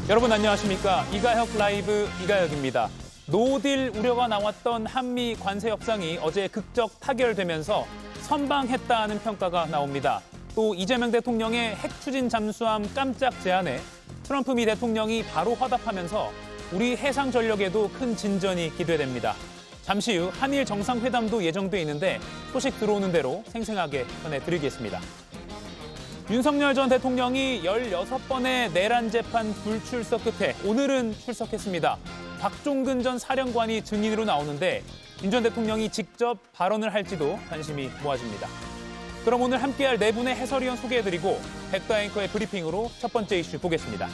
여러분 안녕하십니까? 이가혁 라이브 이가혁입니다. 노딜 우려가 나왔던 한미 관세 협상이 어제 극적 타결되면서 선방했다는 평가가 나옵니다. 또 이재명 대통령의 핵 추진 잠수함 깜짝 제안에 트럼프 미 대통령이 바로 화답하면서 우리 해상 전력에도 큰 진전이 기대됩니다. 잠시 후 한일 정상회담도 예정돼 있는데 소식 들어오는 대로 생생하게 전해드리겠습니다. 윤석열 전 대통령이 16번의 내란 재판 불출석 끝에 오늘은 출석했습니다. 박종근 전 사령관이 증인으로 나오는데 윤 전 대통령이 직접 발언을 할지도 관심이 모아집니다. 그럼 오늘 함께할 네 분의 해설위원 소개해드리고 백다 앵커의 브리핑으로 첫 번째 이슈 보겠습니다.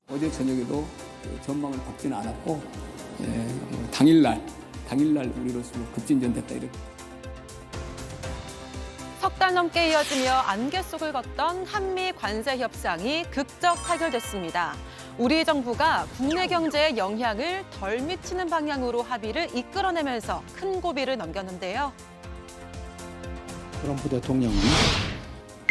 어제 저녁에도 전망을 바뀌지는 않았고 당일날 우리로서 급진전됐다 이렇게. 석 달 넘게 이어지며 안개 속을 걷던 한미 관세 협상이 극적 타결됐습니다. 우리 정부가 국내 경제에 영향을 덜 미치는 방향으로 합의를 이끌어내면서 큰 고비를 넘겼는데요. 트럼프 대통령이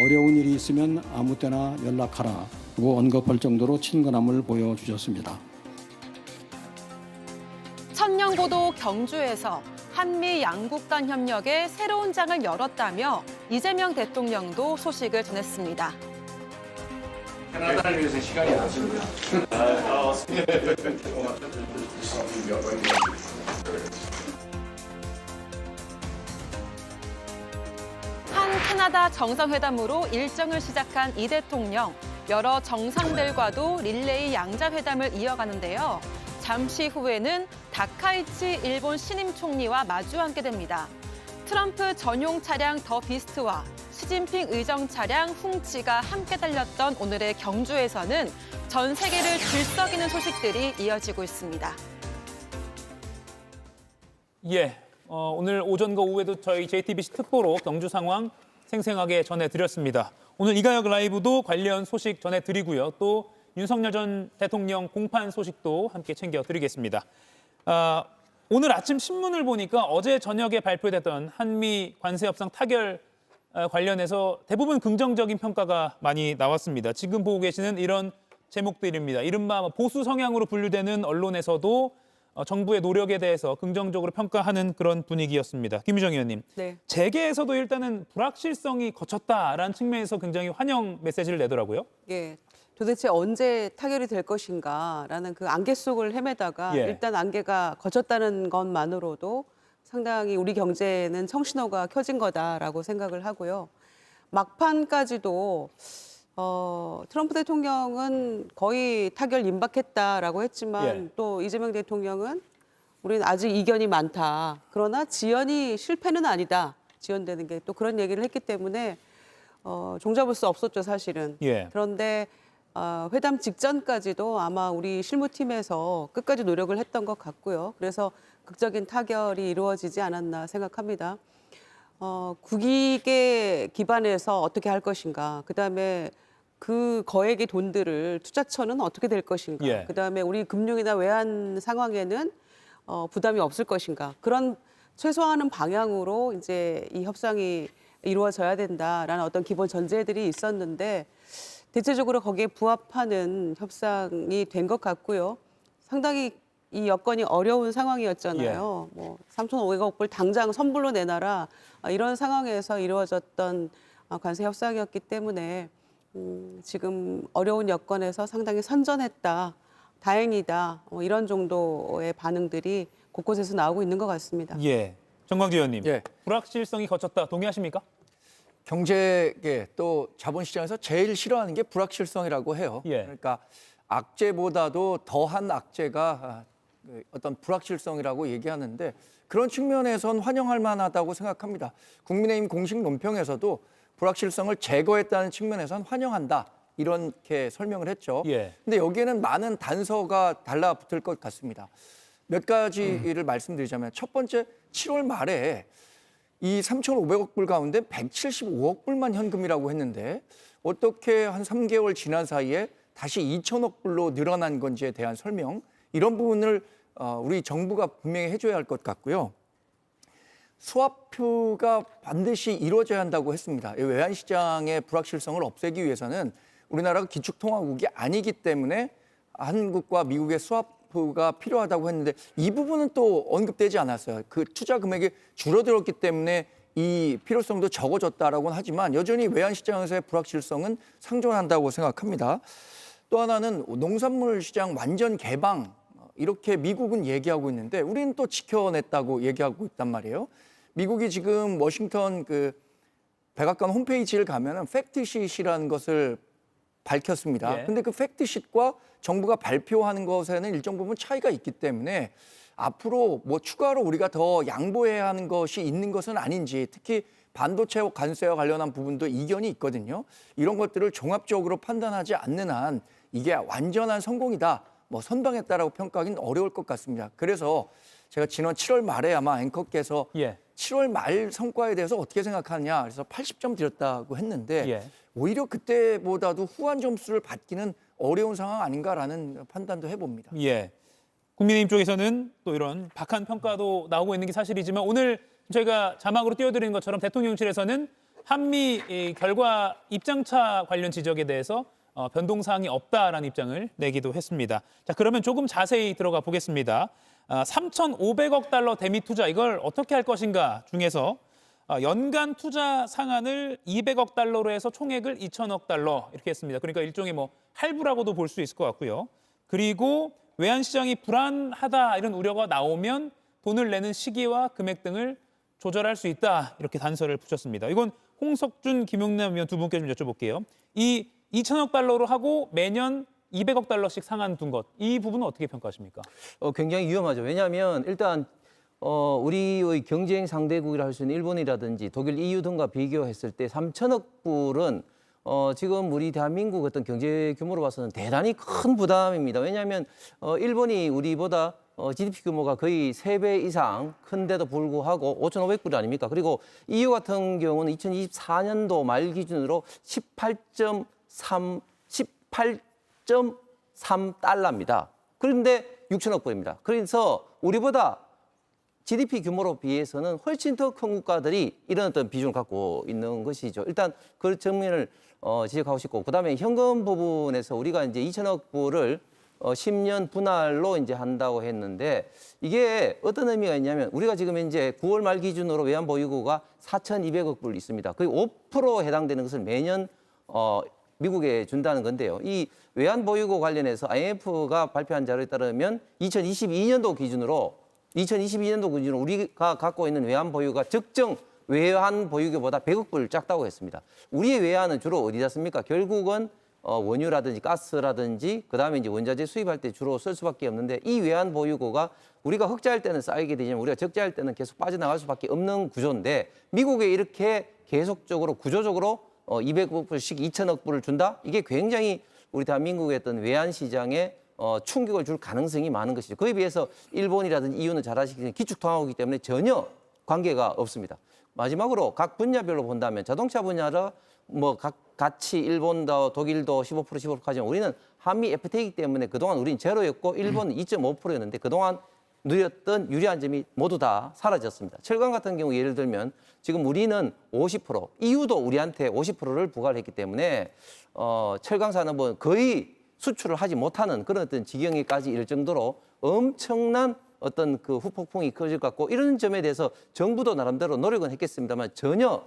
어려운 일이 있으면 아무 때나 연락하라고 언급할 정도로 친근함을 보여주셨습니다. 천년고도 경주에서 한미 양국 간 협력에 새로운 장을 열었다며 이재명 대통령도 소식을 전했습니다. 캐나다를 위해서 시간이 남습니다. 한 캐나다 정상회담으로 일정을 시작한 이 대통령, 여러 정상들과도 릴레이 양자회담을 이어가는데요. 잠시 후에는 다카이치 일본 신임 총리와 마주 앉게 됩니다. 트럼프 전용 차량 더 비스트와 시진핑 의정 차량 훔치가 함께 달렸던 오늘의 경주에서는 전 세계를 들썩이는 소식들이 이어지고 있습니다. 오늘 오전과 오후에도 저희 JTBC 특보로 경주 상황 생생하게 전해드렸습니다. 오늘 이가혁 라이브도 관련 소식 전해드리고요. 또 윤석열 전 대통령 공판 소식도 함께 챙겨드리겠습니다. 오늘 아침 신문을 보니까 어제 저녁에 발표됐던 한미 관세 협상 타결 관련해서 대부분 긍정적인 평가가 많이 나왔습니다. 지금 보고 계시는 이런 제목들입니다. 이른바 보수 성향으로 분류되는 언론에서도 정부의 노력에 대해서 긍정적으로 평가하는 그런 분위기였습니다. 김유정 의원님, 네. 재계에서도 일단은 불확실성이 거쳤다라는 측면에서 굉장히 환영 메시지를 내더라고요. 예. 도대체 언제 타결이 될 것인가라는 그 안개 속을 헤매다가 일단 안개가 거쳤다는 것만으로도 상당히 우리 경제에는 청신호가 켜진 거다라고 생각을 하고요. 막판까지도 트럼프 대통령은 거의 타결 임박했다라고 했지만 또 이재명 대통령은 우리는 아직 이견이 많다. 그러나 지연이 실패는 아니다. 지연되는 게 또 그런 얘기를 했기 때문에 종잡을 수 없었죠, 사실은. 그런데 회담 직전까지도 아마 우리 실무팀에서 끝까지 노력을 했던 것 같고요. 그래서 극적인 타결이 이루어지지 않았나 생각합니다. 국익에 기반해서 어떻게 할 것인가, 그다음에 그 거액의 돈들을 투자처는 어떻게 될 것인가, 그다음에 우리 금융이나 외환 상황에는 부담이 없을 것인가, 그런 최소화하는 방향으로 이제 이 협상이 이루어져야 된다라는 어떤 기본 전제들이 있었는데 대체적으로 거기에 부합하는 협상이 된 것 같고요. 상당히 이 여건이 어려운 상황이었잖아요. 뭐 3,500억 불 당장 선불로 내놔라, 이런 상황에서 이루어졌던 관세 협상이었기 때문에 지금 어려운 여건에서 상당히 선전했다, 다행이다, 이런 정도의 반응들이 곳곳에서 나오고 있는 것 같습니다. 정광재 의원님, 불확실성이 거쳤다 동의하십니까? 경제계 또 자본시장에서 제일 싫어하는 게 불확실성이라고 해요. 그러니까 악재보다도 더한 악재가 어떤 불확실성이라고 얘기하는데 그런 측면에선 환영할 만하다고 생각합니다. 국민의힘 공식 논평에서도 불확실성을 제거했다는 측면에선 환영한다, 이렇게 설명을 했죠. 근데 여기에는 많은 단서가 달라붙을 것 같습니다. 몇 가지를 말씀드리자면, 첫 번째, 7월 말에 이 3,500억 불 가운데 175억 불만 현금이라고 했는데 어떻게 한 3개월 지난 사이에 다시 2천억 불로 늘어난 건지에 대한 설명, 이런 부분을 우리 정부가 분명히 해줘야 할 것 같고요. 스와프가 반드시 이루어져야 한다고 했습니다. 이 외환시장의 불확실성을 없애기 위해서는 우리나라가 기축통화국이 아니기 때문에 한국과 미국의 스와프가 필요하다고 했는데 이 부분은 또 언급되지 않았어요. 그 투자 금액이 줄어들었기 때문에 이 필요성도 적어졌다라고는 하지만 여전히 외환시장에서의 불확실성은 상존한다고 생각합니다. 또 하나는 농산물 시장 완전 개방, 이렇게 미국은 얘기하고 있는데 우리는 또 지켜냈다고 얘기하고 있단 말이에요. 미국이 지금 워싱턴 그 백악관 홈페이지를 가면은 팩트시트라는 것을 밝혔습니다. 근데 그 팩트시트와 정부가 발표하는 것에는 일정 부분 차이가 있기 때문에 앞으로 뭐 추가로 우리가 더 양보해야 하는 것이 있는 것은 아닌지, 특히 반도체 관세와 관련한 부분도 이견이 있거든요. 이런 것들을 종합적으로 판단하지 않는 한 이게 완전한 성공이다, 뭐 선방했다라고 평가하기는 어려울 것 같습니다. 그래서 제가 지난 7월 말에 아마 앵커께서 7월 말 성과에 대해서 어떻게 생각하느냐, 그래서 80점 드렸다고 했는데 오히려 그때보다도 후한 점수를 받기는 어려운 상황 아닌가라는 판단도 해봅니다. 국민의힘 쪽에서는 또 이런 박한 평가도 나오고 있는 게 사실이지만 오늘 저희가 자막으로 띄워드리는 것처럼 대통령실에서는 한미 결과 입장차 관련 지적에 대해서 변동사항이 없다라는 입장을 내기도 했습니다. 자, 그러면 조금 자세히 들어가 보겠습니다. 3,500억 달러 대미 투자, 이걸 어떻게 할 것인가 중에서 연간 투자 상한을 200억 달러로 해서 총액을 2,000억 달러 이렇게 했습니다. 그러니까 일종의 뭐 할부라고도 볼 수 있을 것 같고요. 그리고 외환시장이 불안하다 이런 우려가 나오면 돈을 내는 시기와 금액 등을 조절할 수 있다, 이렇게 단서를 붙였습니다. 이건 홍석준, 김용남 위원 두 분께 좀 여쭤볼게요. 이 2,000억 달러로 하고 매년 200억 달러씩 상한 둔 것, 이 부분은 어떻게 평가하십니까? 굉장히 위험하죠. 왜냐하면 일단 우리의 경쟁 상대국이라 할 수 있는 일본이라든지 독일, EU 등과 비교했을 때 3,000억 불은 지금 우리 대한민국 어떤 경제 규모로 봐서는 대단히 큰 부담입니다. 왜냐하면 일본이 우리보다 GDP 규모가 거의 3배 이상 큰데도 불구하고 5,500불 아닙니까? 그리고 EU 같은 경우는 2024년도 말 기준으로 18.3달러입니다. 그런데 6천억 불입니다. 그래서 우리보다 GDP 규모로 비해서는 훨씬 더 큰 국가들이 이런 어떤 비중을 갖고 있는 것이죠. 일단 그 측면을 지적하고 싶고, 그다음에 현금 부분에서 우리가 이제 2천억 불을 10년 분할로 이제 한다고 했는데 이게 어떤 의미가 있냐면 우리가 지금 이제 9월 말 기준으로 외환 보유고가 4,200억 불 있습니다. 거의 5% 해당되는 것을 매년 미국에 준다는 건데요. 이 외환 보유고 관련해서 IMF가 발표한 자료에 따르면 2022년도 기준으로 우리가 갖고 있는 외환 보유가 적정 외환 보유고보다 100억 불 작다고 했습니다. 우리의 외환은 주로 어디다 씁니까? 결국은 원유라든지 가스라든지 그다음에 이제 원자재 수입할 때 주로 쓸 수밖에 없는데, 이 외환 보유고가 우리가 흑자할 때는 쌓이게 되지만 우리가 적자할 때는 계속 빠져나갈 수밖에 없는 구조인데, 미국에 이렇게 계속적으로 구조적으로 200억 불씩 2천억 불을 준다? 이게 굉장히 우리 대한민국의 어떤 외환 시장에 충격을 줄 가능성이 많은 것이죠. 그에 비해서 일본이라든지 EU는 잘 아시겠지만 기축통화국이기 때문에 전혀 관계가 없습니다. 마지막으로 각 분야별로 본다면 자동차 분야라 뭐 같이 일본도 독일도 15% 하지만 우리는 한미 FTA이기 때문에 그동안 우리는 제로였고 일본은 2.5%였는데 그동안 누렸던 유리한 점이 모두 다 사라졌습니다. 철강 같은 경우 예를 들면 지금 우리는 50%, EU도 우리한테 50%를 부과를 했기 때문에 철강 산업은 거의 수출을 하지 못하는 그런 어떤 지경에까지 이를 정도로 엄청난 어떤 그 후폭풍이 커질 것 같고, 이런 점에 대해서 정부도 나름대로 노력은 했겠습니다만 전혀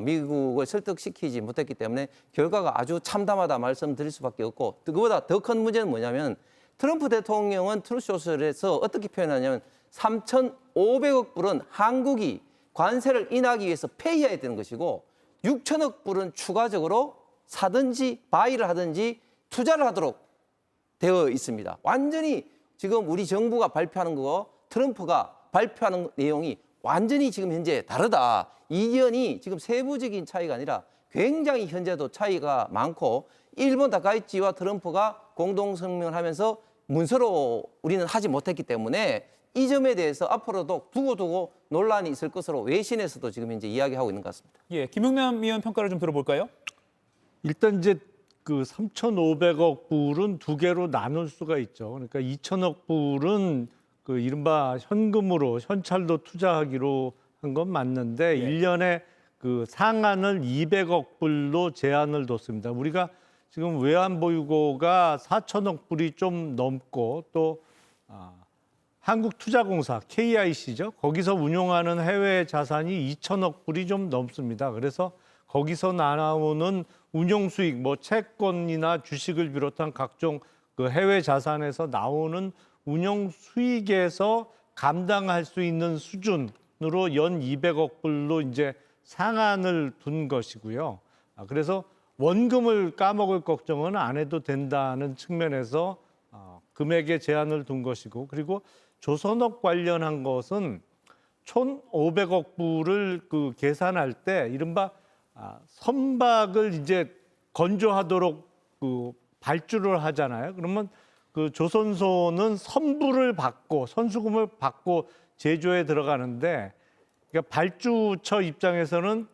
미국을 설득시키지 못했기 때문에 결과가 아주 참담하다 말씀드릴 수밖에 없고, 그보다 더 큰 문제는 뭐냐면 트럼프 대통령은 트루소셜에서 어떻게 표현하냐면 3,500억 불은 한국이 관세를 인하하기 위해서 폐기해야 되는 것이고 6천억 불은 추가적으로 사든지 바이를 하든지 투자를 하도록 되어 있습니다. 완전히 지금 우리 정부가 발표하는 거, 트럼프가 발표하는 내용이 완전히 지금 현재 다르다. 이견이 지금 세부적인 차이가 아니라 굉장히 현재도 차이가 많고, 일본 다카이치와 트럼프가 공동성명을 하면서 문서로 우리는 하지 못했기 때문에 이 점에 대해서 앞으로도 두고두고 논란이 있을 것으로 외신에서도 지금 현재 이야기하고 있는 것 같습니다. 김용남 위원 평가를 좀 들어볼까요? 일단 이제 그 3,500억 불은 두 개로 나눌 수가 있죠. 그러니까 2,000억 불은 그 이른바 현금으로 현찰도 투자하기로 한 건 맞는데 예. 1년에 그 상한을 200억 불로 제한을 뒀습니다. 우리가 지금 외환보유고가 4천억 불이 좀 넘고 또 한국투자공사 KIC죠. 거기서 운용하는 해외 자산이 2천억 불이 좀 넘습니다. 그래서 거기서 나오는 운용 수익, 뭐 채권이나 주식을 비롯한 각종 그 해외 자산에서 나오는 운용 수익에서 감당할 수 있는 수준으로 연 200억 불로 이제 상한을 둔 것이고요. 그래서 원금을 까먹을 걱정은 안 해도 된다는 측면에서 금액의 제한을 둔 것이고, 그리고 조선업 관련한 것은 1,500억 불을 그 계산할 때 이른바 선박을 이제 건조하도록 그 발주를 하잖아요. 그러면 그 조선소는 선부를 받고 선수금을 받고 제조에 들어가는데, 그러니까 발주처 입장에서는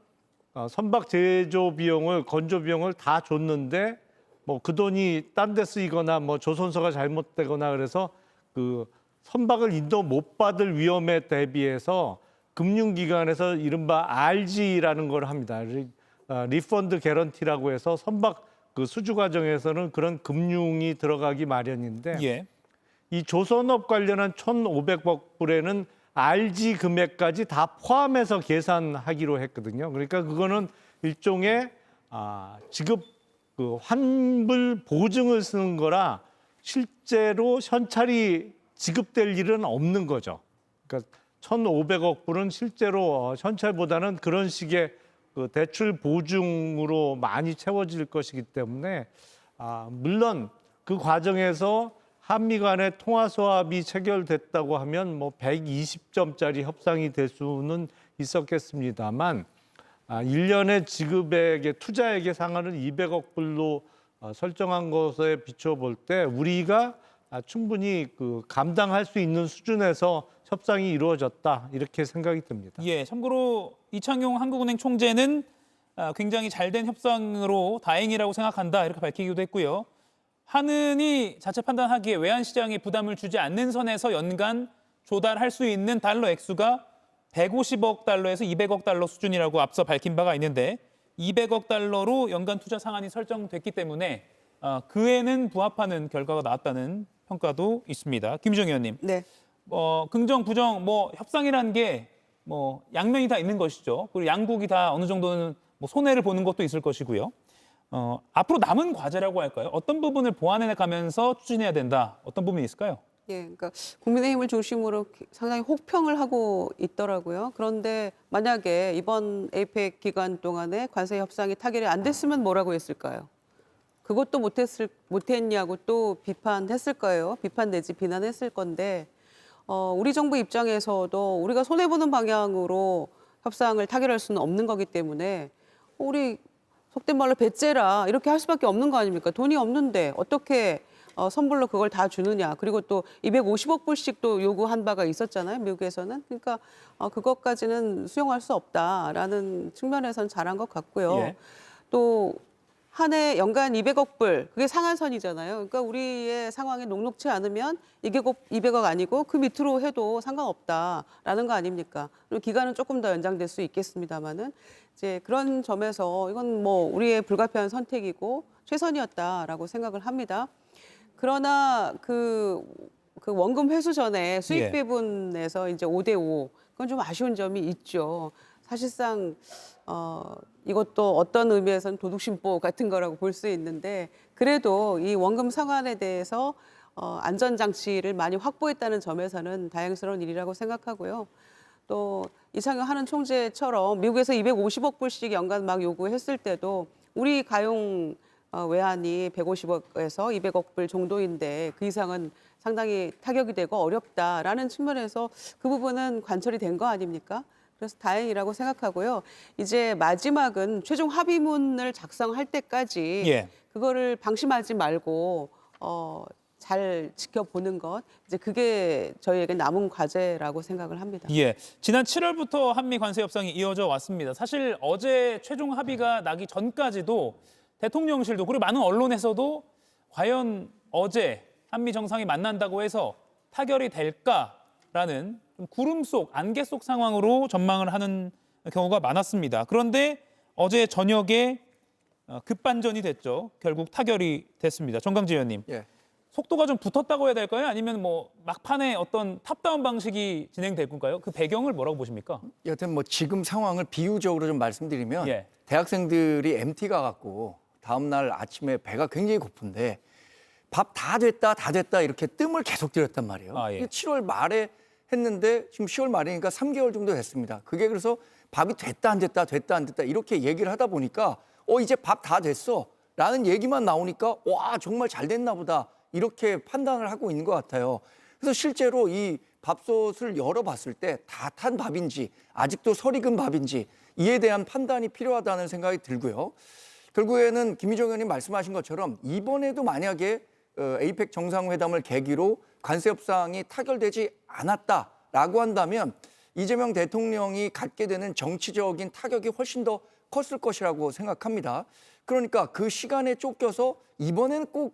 선박 제조 비용을 건조 비용을 다 줬는데 뭐 그 돈이 딴 데 쓰이거나 뭐 조선소가 잘못되거나 그래서 그 선박을 인도 못 받을 위험에 대비해서 금융기관에서 이른바 RG라는 걸 합니다. 리펀드 개런티라고 해서 선박 그 수주 과정에서는 그런 금융이 들어가기 마련인데 예. 이 조선업 관련한 1,500억 불에는 RG 금액까지 다 포함해서 계산하기로 했거든요. 그러니까 그거는 일종의 지급 그 환불 보증을 쓰는 거라 실제로 현찰이 지급될 일은 없는 거죠. 그러니까 1,500억 불은 실제로 현찰보다는 그런 식의 그 대출 보증으로 많이 채워질 것이기 때문에 물론 그 과정에서 한미 간의 통화 소합이 체결됐다고 하면 뭐 120점짜리 협상이 될 수는 있었겠습니다만 1년의 지급액의 투자액의 상한을 200억 불로 설정한 것에 비춰볼 때 우리가 충분히 그 감당할 수 있는 수준에서 협상이 이루어졌다 이렇게 생각이 듭니다. 예, 참고로 이창용 한국은행 총재는 굉장히 잘된 협상으로 다행이라고 생각한다 이렇게 밝히기도 했고요. 한은이 자체 판단하기에 외환시장에 부담을 주지 않는 선에서 연간 조달할 수 있는 달러 액수가 150억 달러에서 200억 달러 수준이라고 앞서 밝힌 바가 있는데 200억 달러로 연간 투자 상한이 설정됐기 때문에 그에는 부합하는 결과가 나왔다는 평가도 있습니다. 김희정 의원님. 네. 긍정, 부정, 뭐 협상이라는 게 뭐 양면이 다 있는 것이죠. 그리고 양국이 다 어느 정도는 뭐 손해를 보는 것도 있을 것이고요. 앞으로 남은 과제라고 할까요? 어떤 부분을 보완해 가면서 추진해야 된다. 어떤 부분이 있을까요? 예, 그러니까 국민의힘을 중심으로 상당히 혹평을 하고 있더라고요. 그런데 만약에 이번 에이펙 기간 동안에 관세 협상이 타결이 안 됐으면 뭐라고 했을까요? 그것도 못했냐고 또 비판했을 거예요. 비판 내지 비난했을 건데 우리 정부 입장에서도 우리가 손해보는 방향으로 협상을 타결할 수는 없는 거기 때문에 우리 속된 말로 배째라 이렇게 할 수밖에 없는 거 아닙니까? 돈이 없는데 어떻게 선불로 그걸 다 주느냐. 그리고 또 250억 불씩 또 요구한 바가 있었잖아요. 미국에서는. 그러니까 그것까지는 수용할 수 없다라는 측면에서는 잘한 것 같고요. 예. 또 한 해 연간 200억 불, 그게 상한선이잖아요. 그러니까 우리의 상황이 녹록치 않으면 200억 아니고 그 밑으로 해도 상관없다라는 거 아닙니까? 그리고 기간은 조금 더 연장될 수 있겠습니다만은 이제 그런 점에서 이건 뭐 우리의 불가피한 선택이고 최선이었다라고 생각을 합니다. 그러나 그 원금 회수 전에 수익 예. 배분에서 이제 5대5 그건 좀 아쉬운 점이 있죠. 사실상 이것도 어떤 의미에서는 도둑심보 같은 거라고 볼 수 있는데 그래도 이 원금 상환에 대해서 안전장치를 많이 확보했다는 점에서는 다행스러운 일이라고 생각하고요. 또 이창용 한은 총재처럼 미국에서 250억 불씩 연간 막 요구했을 때도 우리 가용 외환이 150억에서 200억 불 정도인데 그 이상은 상당히 타격이 되고 어렵다라는 측면에서 그 부분은 관철이 된 거 아닙니까? 그래서 다행이라고 생각하고요. 이제 마지막은 최종 합의문을 작성할 때까지 예. 그거를 방심하지 말고 잘 지켜보는 것, 이제 그게 저희에게 남은 과제라고 생각을 합니다. 예, 지난 7월부터 한미 관세 협상이 이어져 왔습니다. 사실 어제 최종 합의가 나기 전까지도 대통령실도 그리고 많은 언론에서도 과연 어제 한미 정상이 만난다고 해서 타결이 될까 라는 좀 구름 속, 안개 속 상황으로 전망을 하는 경우가 많았습니다. 그런데 어제 저녁에 급반전이 됐죠. 결국 타결이 됐습니다. 정강지 의원님. 예. 속도가 좀 붙었다고 해야 될까요? 아니면 뭐 막판에 어떤 탑다운 방식이 진행될 건가요? 그 배경을 뭐라고 보십니까? 여튼 뭐 지금 상황을 비유적으로 좀 말씀드리면 예. 대학생들이 MT가 갖고 다음 날 아침에 배가 굉장히 고픈데 밥 다 됐다 이렇게 뜸을 계속 들였단 말이에요. 아, 예. 7월 말에 했는데 지금 10월 말이니까 3개월 정도 됐습니다. 그게 그래서 밥이 됐다 안 됐다 이렇게 얘기를 하다 보니까 이제 밥 다 됐어 라는 얘기만 나오니까 와 정말 잘 됐나 보다 이렇게 판단을 하고 있는 것 같아요. 그래서 실제로 이 밥솥을 열어봤을 때 다 탄 밥인지 아직도 설익은 밥인지 이에 대한 판단이 필요하다는 생각이 들고요. 결국에는 김희정 의원님 말씀하신 것처럼 이번에도 만약에 에이펙 정상회담을 계기로 관세 협상이 타결되지 않았다라고 한다면 이재명 대통령이 갖게 되는 정치적인 타격이 훨씬 더 컸을 것이라고 생각합니다. 그러니까 그 시간에 쫓겨서 이번에는 꼭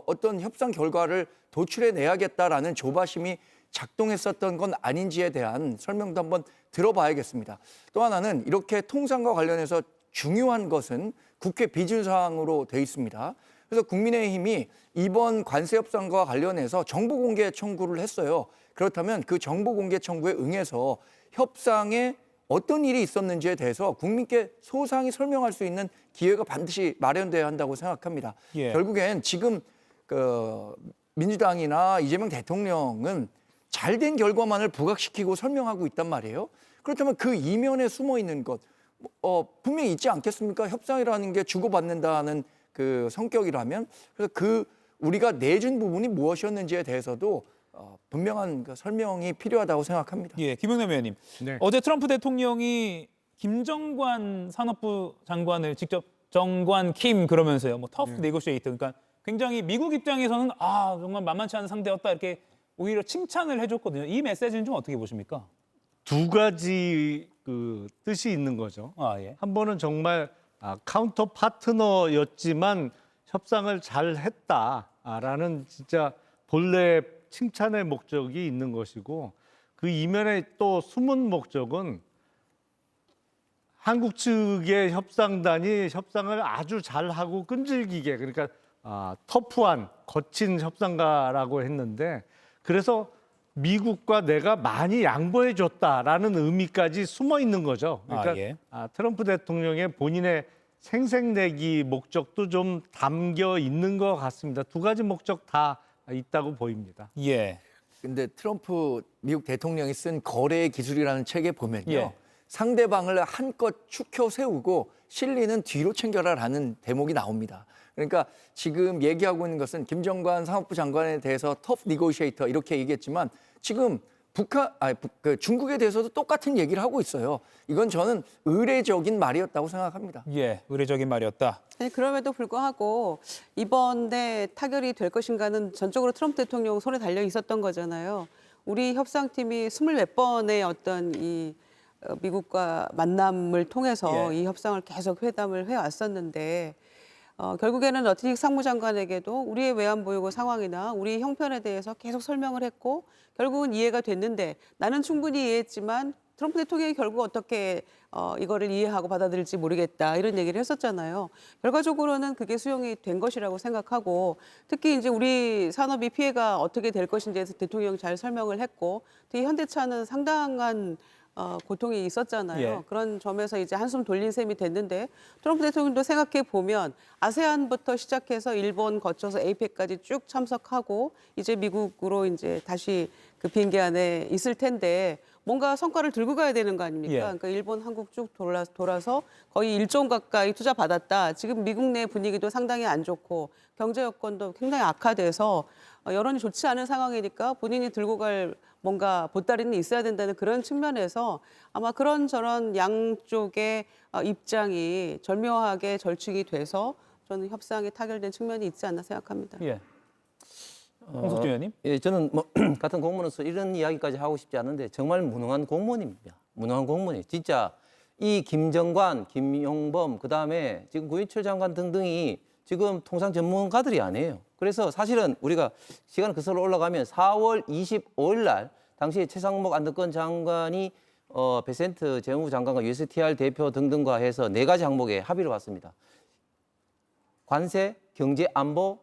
어떤 협상 결과를 도출해 내야겠다라는 조바심이 작동했었던 건 아닌지에 대한 설명도 한번 들어봐야겠습니다. 또 하나는 이렇게 통상과 관련해서 중요한 것은 국회 비준사항으로 돼 있습니다. 그래서 국민의힘이 이번 관세 협상과 관련해서 정보 공개 청구를 했어요. 그렇다면 그 정보 공개 청구에 응해서 협상에 어떤 일이 있었는지에 대해서 국민께 소상히 설명할 수 있는 기회가 반드시 마련돼야 한다고 생각합니다. 예. 결국엔 지금 민주당이나 이재명 대통령은 잘된 결과만을 부각시키고 설명하고 있단 말이에요. 그렇다면 그 이면에 숨어 있는 것 분명히 있지 않겠습니까? 협상이라는 게 주고받는다는 그 성격이라면 그래서 우리가 내준 부분이 무엇이었는지에 대해서도 분명한 그 설명이 필요하다고 생각합니다. 예, 김용남 의원님. 네. 어제 트럼프 대통령이 김정관 산업부 장관을 직접 정관 킴 그러면서요. 뭐 터프 네고시에이터. 그러니까 굉장히 미국 입장에서는 정말 만만치 않은 상대였다 이렇게 오히려 칭찬을 해줬거든요. 이 메시지는 좀 어떻게 보십니까? 두 가지 그 뜻이 있는 거죠. 예. 한 번은 정말 카운터 파트너였지만 협상을 잘 했다라는 진짜 본래 칭찬의 목적이 있는 것이고 그 이면에 또 숨은 목적은 한국 측의 협상단이 협상을 아주 잘하고 끈질기게 그러니까 터프한 거친 협상가라고 했는데 그래서 미국과 내가 많이 양보해 줬다라는 의미까지 숨어 있는 거죠. 그러니까 예. 트럼프 대통령의 본인의 생색내기 목적도 좀 담겨 있는 것 같습니다. 두 가지 목적 다 있다고 보입니다. 예. 근데 트럼프 미국 대통령이 쓴 거래 기술이라는 책에 보면요. 예. 상대방을 한껏 축혀 세우고 실리는 뒤로 챙겨라라는 대목이 나옵니다. 그러니까 지금 얘기하고 있는 것은 김정관 상업부 장관에 대해서 터프 니고시에이터 이렇게 얘기했지만 지금 중국에 대해서도 똑같은 얘기를 하고 있어요. 이건 저는 의례적인 말이었다고 생각합니다. 예, 의례적인 말이었다. 아니, 그럼에도 불구하고 이번에 타결이 될 것인가는 전적으로 트럼프 대통령 손에 달려 있었던 거잖아요. 우리 협상팀이 20몇 번의 어떤 이 미국과 만남을 통해서 이 협상을 계속 회담을 해왔었는데 결국에는 러트닉 상무장관에게도 우리의 외환보유고 상황이나 우리 형편에 대해서 계속 설명을 했고 결국은 이해가 됐는데 나는 충분히 이해했지만 트럼프 대통령이 결국 어떻게 이거를 이해하고 받아들일지 모르겠다 이런 얘기를 했었잖아요. 결과적으로는 그게 수용이 된 것이라고 생각하고 특히 이제 우리 산업이 피해가 어떻게 될 것인지에 대해서 대통령이 잘 설명을 했고 특히 현대차는 상당한 고통이 있었잖아요. 예. 그런 점에서 이제 한숨 돌린 셈이 됐는데 트럼프 대통령도 생각해 보면 아세안부터 시작해서 일본 거쳐서 에이펙까지 쭉 참석하고 이제 미국으로 이제 다시 그 비행기 안에 있을 텐데 뭔가 성과를 들고 가야 되는 거 아닙니까? 예. 그러니까 일본, 한국 쭉 돌아서 거의 1조 원 가까이 투자 받았다. 지금 미국 내 분위기도 상당히 안 좋고 경제 여건도 굉장히 악화돼서 여론이 좋지 않은 상황이니까 본인이 들고 갈 뭔가 보따리는 있어야 된다는 그런 측면에서 아마 그런저런 양쪽의 입장이 절묘하게 절충이 돼서 저는 협상이 타결된 측면이 있지 않나 생각합니다. 예. 홍석준 의원님. 예, 저는 뭐 같은 공무원으로서 이런 이야기까지 하고 싶지 않은데 정말 무능한 공무원입니다. 무능한 공무원이 진짜 이 김정관, 김용범 그다음에 지금 구인철 장관 등등이 지금 통상 전문가들이 아니에요. 그래서 사실은 우리가 시간 그슬로 올라가면 4월 25일 날 당시 최상목 안덕건 장관이 베센트 재무부 장관과 USTR 대표 등등과 해서 4가지 항목에 합의를 봤습니다. 관세, 경제, 안보,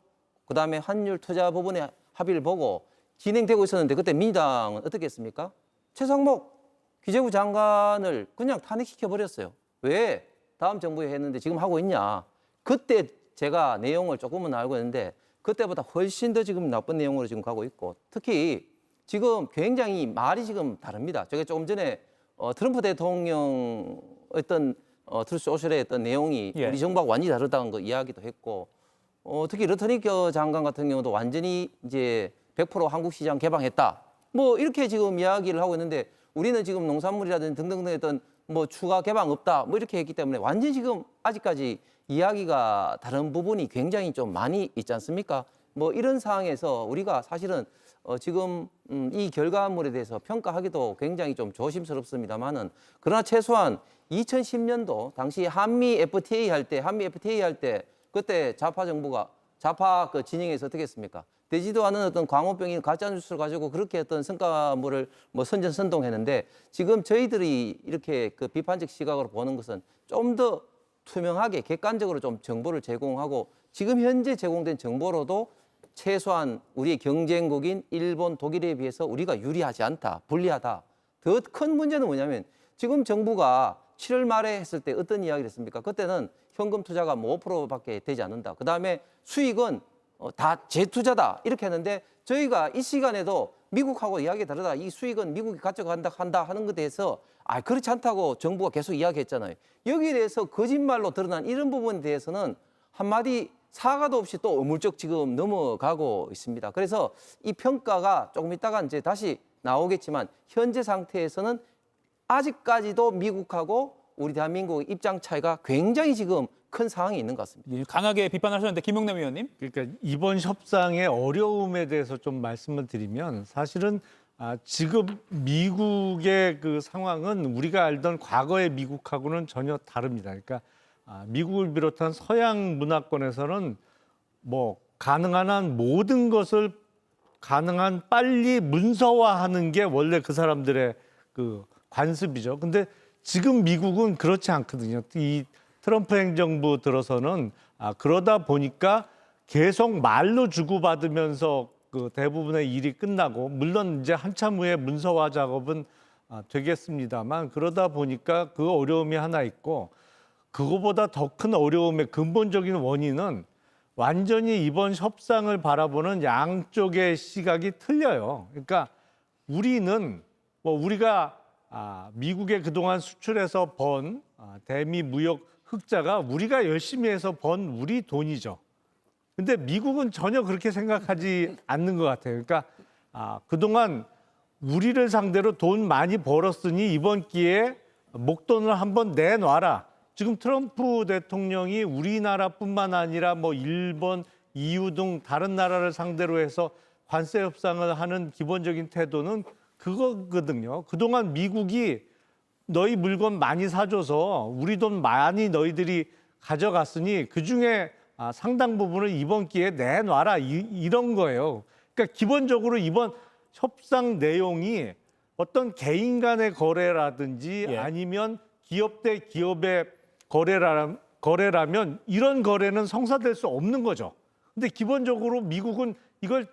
그다음에 환율 투자 부분에 합의를 보고 진행되고 있었는데 그때 민주당은 어떻게 했습니까? 최상목 기재부 장관을 그냥 탄핵시켜 버렸어요. 왜 다음 정부에 했는데 지금 하고 있냐? 그때 제가 내용을 조금은 알고 있는데 그때보다 훨씬 더 지금 나쁜 내용으로 지금 가고 있고 특히 지금 굉장히 말이 지금 다릅니다. 저게 조금 전에 트럼프 대통령 어떤 트루스 소셜의 어떤 내용이 예. 우리 정부하고 완전히 다르다는 거 이야기도 했고 특히 러터니커 장관 같은 경우도 완전히 이제 100% 한국 시장 개방했다. 뭐 이렇게 지금 이야기를 하고 있는데 우리는 지금 농산물이라든지 등등등 어떤 뭐 추가 개방 없다. 뭐 이렇게 했기 때문에 완전히 지금 아직까지 이야기가 다른 부분이 굉장히 좀 많이 있지 않습니까? 뭐 이런 상황에서 우리가 사실은 지금 이 결과물에 대해서 평가하기도 굉장히 좀 조심스럽습니다만은 그러나 최소한 2010년도 당시 한미 FTA 할 때 그때 좌파 정부가 좌파 그 진영에서 어떻게 했습니까? 되지도 않은 어떤 광우병인 가짜 뉴스를 가지고 그렇게 어떤 성과물을 뭐 선전선동했는데 지금 저희들이 이렇게 그 비판적 시각으로 보는 것은 좀 더 투명하게 객관적으로 좀 정보를 제공하고 지금 현재 제공된 정보로도 최소한 우리의 경쟁국인 일본, 독일에 비해서 우리가 유리하지 않다, 불리하다. 더 큰 문제는 뭐냐면 지금 정부가 7월 말에 했을 때 어떤 이야기를 했습니까? 그때는 현금 투자가 뭐 5%밖에 되지 않는다. 그다음에 수익은 다 재투자다. 이렇게 했는데 저희가 이 시간에도 미국하고 이야기가 다르다. 이 수익은 미국이 가져간다 한다 하는 것에 대해서 그렇지 않다고 정부가 계속 이야기했잖아요. 여기에 대해서 거짓말로 드러난 이런 부분에 대해서는 한마디 사과도 없이 또 어물쩍 지금 넘어가고 있습니다. 그래서 이 평가가 조금 있다가 이제 다시 나오겠지만 현재 상태에서는 아직까지도 미국하고 우리 대한민국의 입장 차이가 굉장히 지금 큰 상황이 있는 것 같습니다. 강하게 비판하셨는데 김용남 의원님. 그러니까 이번 협상의 어려움에 대해서 좀 말씀을 드리면 사실은 지금 미국의 그 상황은 우리가 알던 과거의 미국하고는 전혀 다릅니다. 그러니까 미국을 비롯한 서양 문화권에서는 뭐 가능한 한 모든 것을 가능한 빨리 문서화하는 게 원래 그 사람들의 그 관습이죠. 근데 지금 미국은 그렇지 않거든요. 이 트럼프 행정부 들어서는 그러다 보니까 계속 말로 주고받으면서 그 대부분의 일이 끝나고 물론 이제 한참 후에 문서화 작업은 되겠습니다만 그러다 보니까 그 어려움이 하나 있고 그거보다 더 큰 어려움의 근본적인 원인은 완전히 이번 협상을 바라보는 양쪽의 시각이 틀려요. 그러니까 우리는 우리가 미국에 그동안 수출해서 번 대미 무역 흑자가 우리가 열심히 해서 번 우리 돈이죠. 근데 미국은 전혀 그렇게 생각하지 않는 것 같아요. 그러니까 그동안 우리를 상대로 돈 많이 벌었으니 이번 기회에 목돈을 한번 내놔라. 지금 트럼프 대통령이 우리나라뿐만 아니라 뭐 일본, EU 등 다른 나라를 상대로 해서 관세 협상을 하는 기본적인 태도는 그거거든요. 그동안 미국이 너희 물건 많이 사줘서 우리 돈 많이 너희들이 가져갔으니 그중에 상당 부분을 이번 기회에 내놔라 이런 거예요. 그러니까 기본적으로 이번 협상 내용이 어떤 개인 간의 거래라든지 아니면 기업 대 기업의 거래라면 이런 거래는 성사될 수 없는 거죠. 근데 기본적으로 미국은 이걸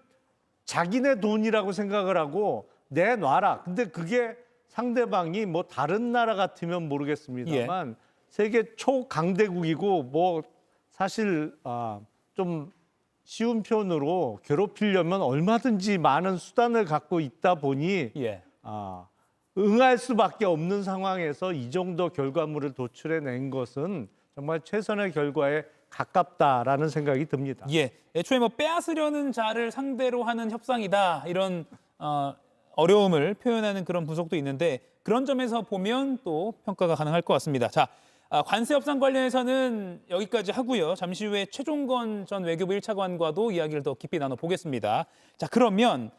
자기네 돈이라고 생각을 하고 내놔라. 근데 그게 상대방이 뭐 다른 나라 같으면 모르겠습니다만 세계 초강대국이고 뭐 사실 좀 쉬운 표현으로 괴롭히려면 얼마든지 많은 수단을 갖고 있다 보니 응할 수밖에 없는 상황에서 이 정도 결과물을 도출해낸 것은 정말 최선의 결과에 가깝다라는 생각이 듭니다. 애초에 뭐 빼앗으려는 자를 상대로 하는 협상이다 이런 어려움을 표현하는 그런 분석도 있는데 그런 점에서 보면 또 평가가 가능할 것 같습니다. 자, 관세 협상 관련해서는 여기까지 하고요. 잠시 후에 최종건 전 외교부 1차관과도 이야기를 더 깊이 나눠보겠습니다. 자, 그러면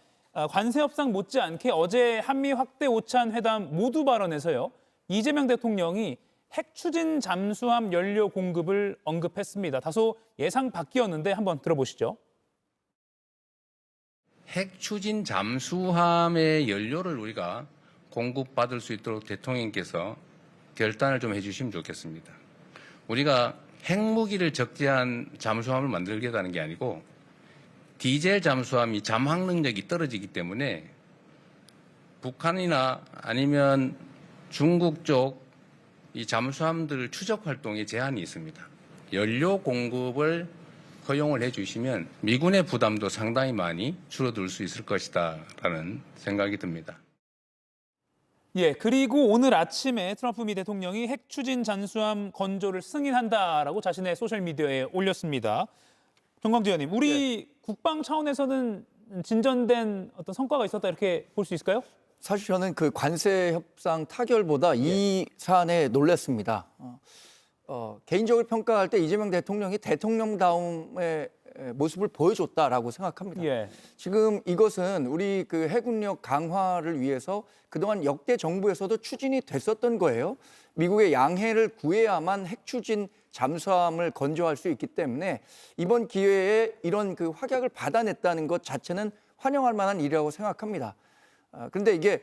관세 협상 못지않게 어제 한미 확대 오찬 회담 모두 발언에서요. 이재명 대통령이 핵 추진 잠수함 연료 공급을 언급했습니다. 다소 예상 밖이었는데 한번 들어보시죠. 핵 추진 잠수함의 연료를 우리가 공급받을 수 있도록 대통령께서 결단을 좀 해주시면 좋겠습니다. 우리가 핵무기를 적재한 잠수함을 만들겠다는 게 아니고 디젤 잠수함이 잠항 능력이 떨어지기 때문에 북한이나 아니면 중국 쪽 이 잠수함들 추적 활동에 제한이 있습니다. 연료 공급을 허용을 해주시면 미군의 부담도 상당히 많이 줄어들 수 있을 것이다라는 생각이 듭니다. 예, 그리고 오늘 아침에 트럼프 미 대통령이 핵 추진 잠수함 건조를 승인한다라고 자신의 소셜미디어에 올렸습니다. 정광재 의원님, 우리 국방 차원에서는 진전된 어떤 성과가 있었다 이렇게 볼 수 있을까요? 사실 저는 그 관세 협상 타결보다 이 사안에 놀랐습니다. 개인적으로 평가할 때 이재명 대통령이 대통령다움의 모습을 보여줬다라고 생각합니다. 예. 지금 이것은 우리 그 해군력 강화를 위해서 그동안 역대 정부에서도 추진이 됐었던 거예요. 미국의 양해를 구해야만 핵 추진 잠수함을 건조할 수 있기 때문에 이번 기회에 이런 그 확약을 받아냈다는 것 자체는 환영할 만한 일이라고 생각합니다. 그런데 이게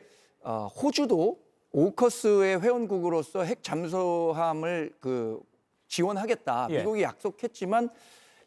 호주도 오커스의 회원국으로서 핵 잠수함을 그 지원하겠다. 예. 미국이 약속했지만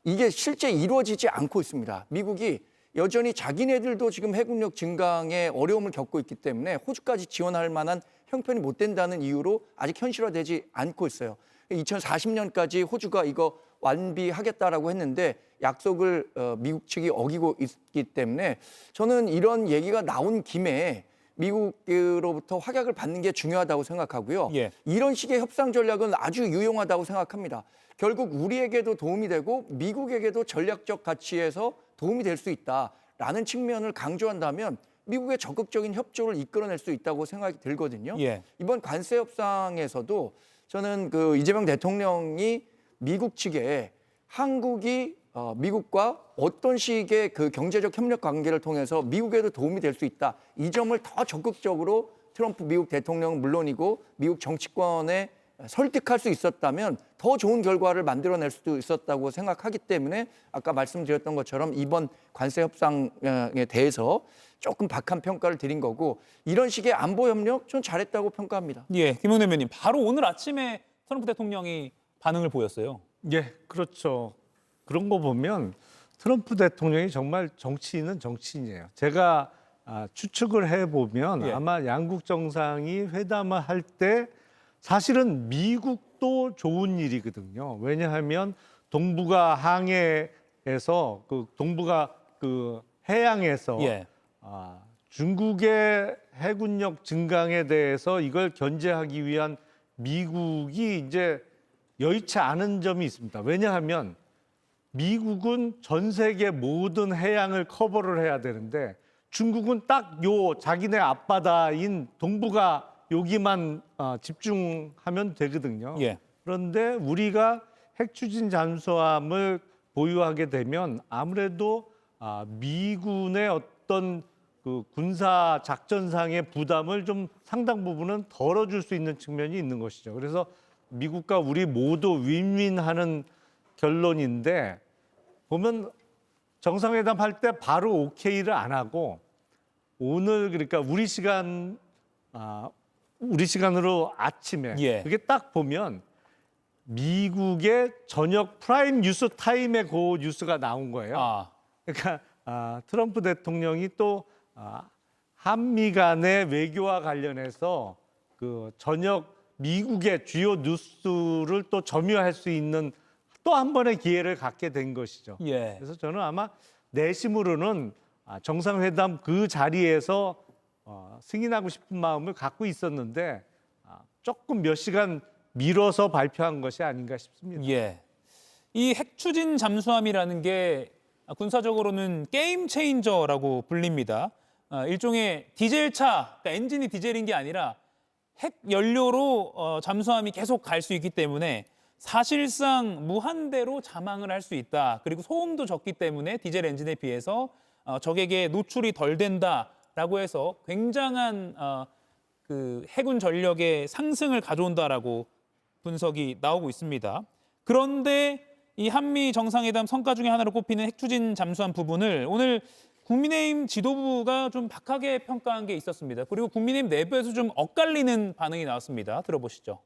이게 실제 이루어지지 않고 있습니다. 미국이 여전히 자기네들도 지금 해군력 증강에 어려움을 겪고 있기 때문에 호주까지 지원할 만한 형편이 못 된다는 이유로 아직 현실화되지 않고 있어요. 2040년까지 호주가 이거 완비하겠다라고 했는데 약속을 미국 측이 어기고 있기 때문에 저는 이런 얘기가 나온 김에 미국으로부터 확약을 받는 게 중요하다고 생각하고요. 예. 이런 식의 협상 전략은 아주 유용하다고 생각합니다. 결국 우리에게도 도움이 되고 미국에게도 전략적 가치에서 도움이 될 수 있다라는 측면을 강조한다면 미국의 적극적인 협조를 이끌어낼 수 있다고 생각이 들거든요. 예. 이번 관세 협상에서도 저는 그 이재명 대통령이 미국 측에 한국이 미국과 어떤 식의 그 경제적 협력 관계를 통해서 미국에도 도움이 될 수 있다. 이 점을 더 적극적으로 트럼프 미국 대통령은 물론이고 미국 정치권에 설득할 수 있었다면 더 좋은 결과를 만들어낼 수도 있었다고 생각하기 때문에 아까 말씀드렸던 것처럼 이번 관세 협상에 대해서 조금 박한 평가를 드린 거고 이런 식의 안보 협력 전 잘했다고 평가합니다. 예, 김용남 의원님, 바로 오늘 아침에 트럼프 대통령이 반응을 보였어요. 예, 그렇죠. 그런 거 보면 트럼프 대통령이 정말 정치인은 정치인이에요. 제가 추측을 해보면 예. 아마 양국 정상이 회담을 할 때 사실은 미국도 좋은 일이거든요. 왜냐하면 동북아 항해에서 동북아 해양에서 예. 중국의 해군력 증강에 대해서 이걸 견제하기 위한 미국이 이제 여의치 않은 점이 있습니다. 왜냐하면 미국은 전 세계 모든 해양을 커버를 해야 되는데 중국은 딱 자기네 앞바다인 동북아 여기만 집중하면 되거든요. 예. 그런데 우리가 핵 추진 잠수함을 보유하게 되면 아무래도 미군의 어떤 그 군사 작전상의 부담을 좀 상당 부분은 덜어줄 수 있는 측면이 있는 것이죠. 그래서 미국과 우리 모두 윈윈하는 결론인데 보면 정상회담 할 때 바로 오케이를 안 하고 오늘 그러니까 우리 시간으로 아침에 예. 그게 딱 보면 미국의 저녁 프라임 뉴스 타임에 그 뉴스가 나온 거예요. 그러니까 트럼프 대통령이 또 한미 간의 외교와 관련해서 그 저녁 미국의 주요 뉴스를 또 점유할 수 있는 또 한 번의 기회를 갖게 된 것이죠. 예. 그래서 저는 아마 내심으로는 정상회담 그 자리에서 승인하고 싶은 마음을 갖고 있었는데 조금 몇 시간 미뤄서 발표한 것이 아닌가 싶습니다. 예. 이 핵 추진 잠수함이라는 게 군사적으로는 게임 체인저라고 불립니다. 일종의 디젤차, 그러니까 엔진이 디젤인 게 아니라 핵 연료로 잠수함이 계속 갈 수 있기 때문에 사실상 무한대로 잠항을 할 수 있다. 그리고 소음도 적기 때문에 디젤 엔진에 비해서 적에게 노출이 덜 된다라고 해서 굉장한 그 해군 전력의 상승을 가져온다라고 분석이 나오고 있습니다. 그런데 이 한미 정상회담 성과 중에 하나로 꼽히는 핵 추진 잠수함 부분을 오늘 국민의힘 지도부가 좀 박하게 평가한 게 있었습니다. 그리고 국민의힘 내부에서 좀 엇갈리는 반응이 나왔습니다. 들어보시죠.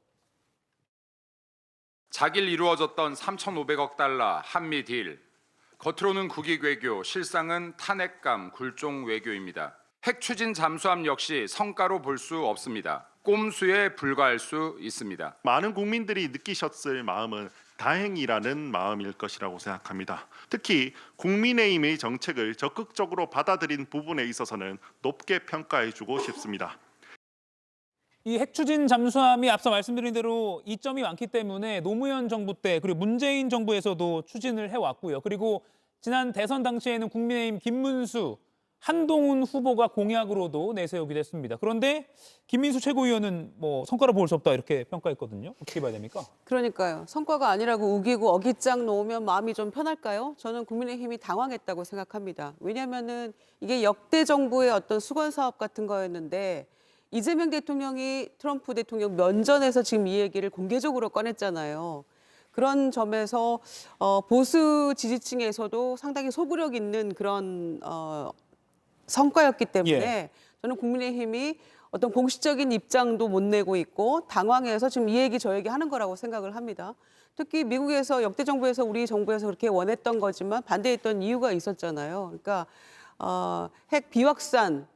자길 이루어졌던 3,500억 달러 한미 딜. 겉으로는 국익 외교, 실상은 탄핵감, 굴종 외교입니다. 핵 추진 잠수함 역시 성과로 볼 수 없습니다. 꼼수에 불과할 수 있습니다. 많은 국민들이 느끼셨을 마음은 다행이라는 마음일 것이라고 생각합니다. 특히 국민의힘의 정책을 적극적으로 받아들인 부분에 있어서는 높게 평가해주고 싶습니다. 이 핵추진 잠수함이 앞서 말씀드린 대로 이점이 많기 때문에 노무현 정부 때 그리고 문재인 정부에서도 추진을 해왔고요. 그리고 지난 대선 당시에는 국민의힘 김문수, 한동훈 후보가 공약으로도 내세우기도 했습니다. 그런데 김민수 최고위원은 뭐 성과로 볼 수 없다 이렇게 평가했거든요. 어떻게 봐야 됩니까? 그러니까요. 성과가 아니라고 우기고 어깃장 놓으면 마음이 좀 편할까요? 저는 국민의힘이 당황했다고 생각합니다. 왜냐하면은 이게 역대 정부의 어떤 수건 사업 같은 거였는데 이재명 대통령이 트럼프 대통령 면전에서 지금 이 얘기를 공개적으로 꺼냈잖아요. 그런 점에서 보수 지지층에서도 상당히 소구력 있는 그런 성과였기 때문에 저는 국민의힘이 어떤 공식적인 입장도 못 내고 있고 당황해서 지금 이 얘기 저 얘기 하는 거라고 생각을 합니다. 특히 미국에서 역대 정부에서 우리 정부에서 그렇게 원했던 거지만 반대했던 이유가 있었잖아요. 그러니까 핵 비확산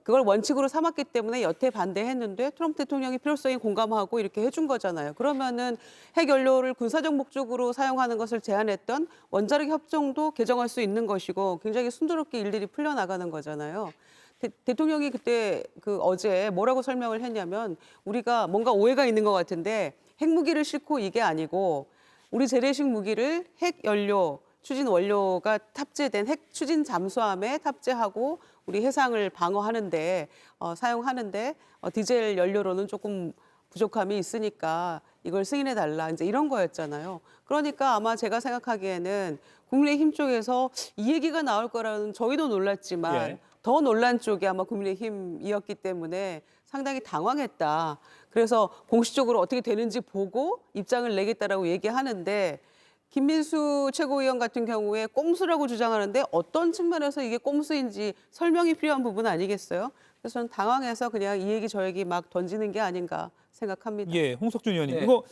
그걸 원칙으로 삼았기 때문에 여태 반대했는데 트럼프 대통령이 필요성에 공감하고 이렇게 해준 거잖아요. 그러면은 핵연료를 군사적 목적으로 사용하는 것을 제한했던 원자력 협정도 개정할 수 있는 것이고 굉장히 순조롭게 일들이 풀려나가는 거잖아요. 대통령이 그때 어제 뭐라고 설명을 했냐면 우리가 뭔가 오해가 있는 것 같은데 핵무기를 싣고 이게 아니고 우리 재래식 무기를 핵연료 추진 원료가 탑재된 핵 추진 잠수함에 탑재하고 우리 해상을 방어하는데 사용하는데 디젤 연료로는 조금 부족함이 있으니까 이걸 승인해 달라 이제 이런 거였잖아요. 그러니까 아마 제가 생각하기에는 국민의힘 쪽에서 이 얘기가 나올 거라는 저희도 놀랐지만 더 놀란 쪽이 아마 국민의힘이었기 때문에 상당히 당황했다. 그래서 공식적으로 어떻게 되는지 보고 입장을 내겠다라고 얘기하는데 김민수 최고위원 같은 경우에 꼼수라고 주장하는데 어떤 측면에서 이게 꼼수인지 설명이 필요한 부분 아니겠어요? 그래서 저는 당황해서 그냥 이 얘기 저 얘기 막 던지는 게 아닌가 생각합니다. 예, 홍석준 의원님. 이거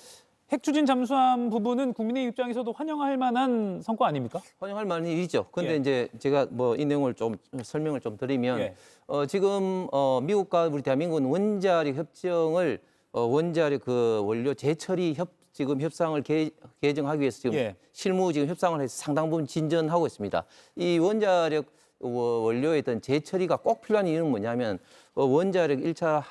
핵 추진 잠수함 부분은 국민의 입장에서도 환영할 만한 성과 아닙니까? 환영할 만한 일이죠. 그런데 이제 제가 뭐 이 내용을 좀 설명을 좀 드리면 지금 미국과 우리 대한민국은 원자력 협정을 원자력 그 원료 재처리 지금 협상을 개정하기 위해서 지금 실무 지금 협상을 해서 상당 부분 진전하고 있습니다. 이 원자력 원료에 있던 재처리가 꼭 필요한 이유는 뭐냐면 원자력 1차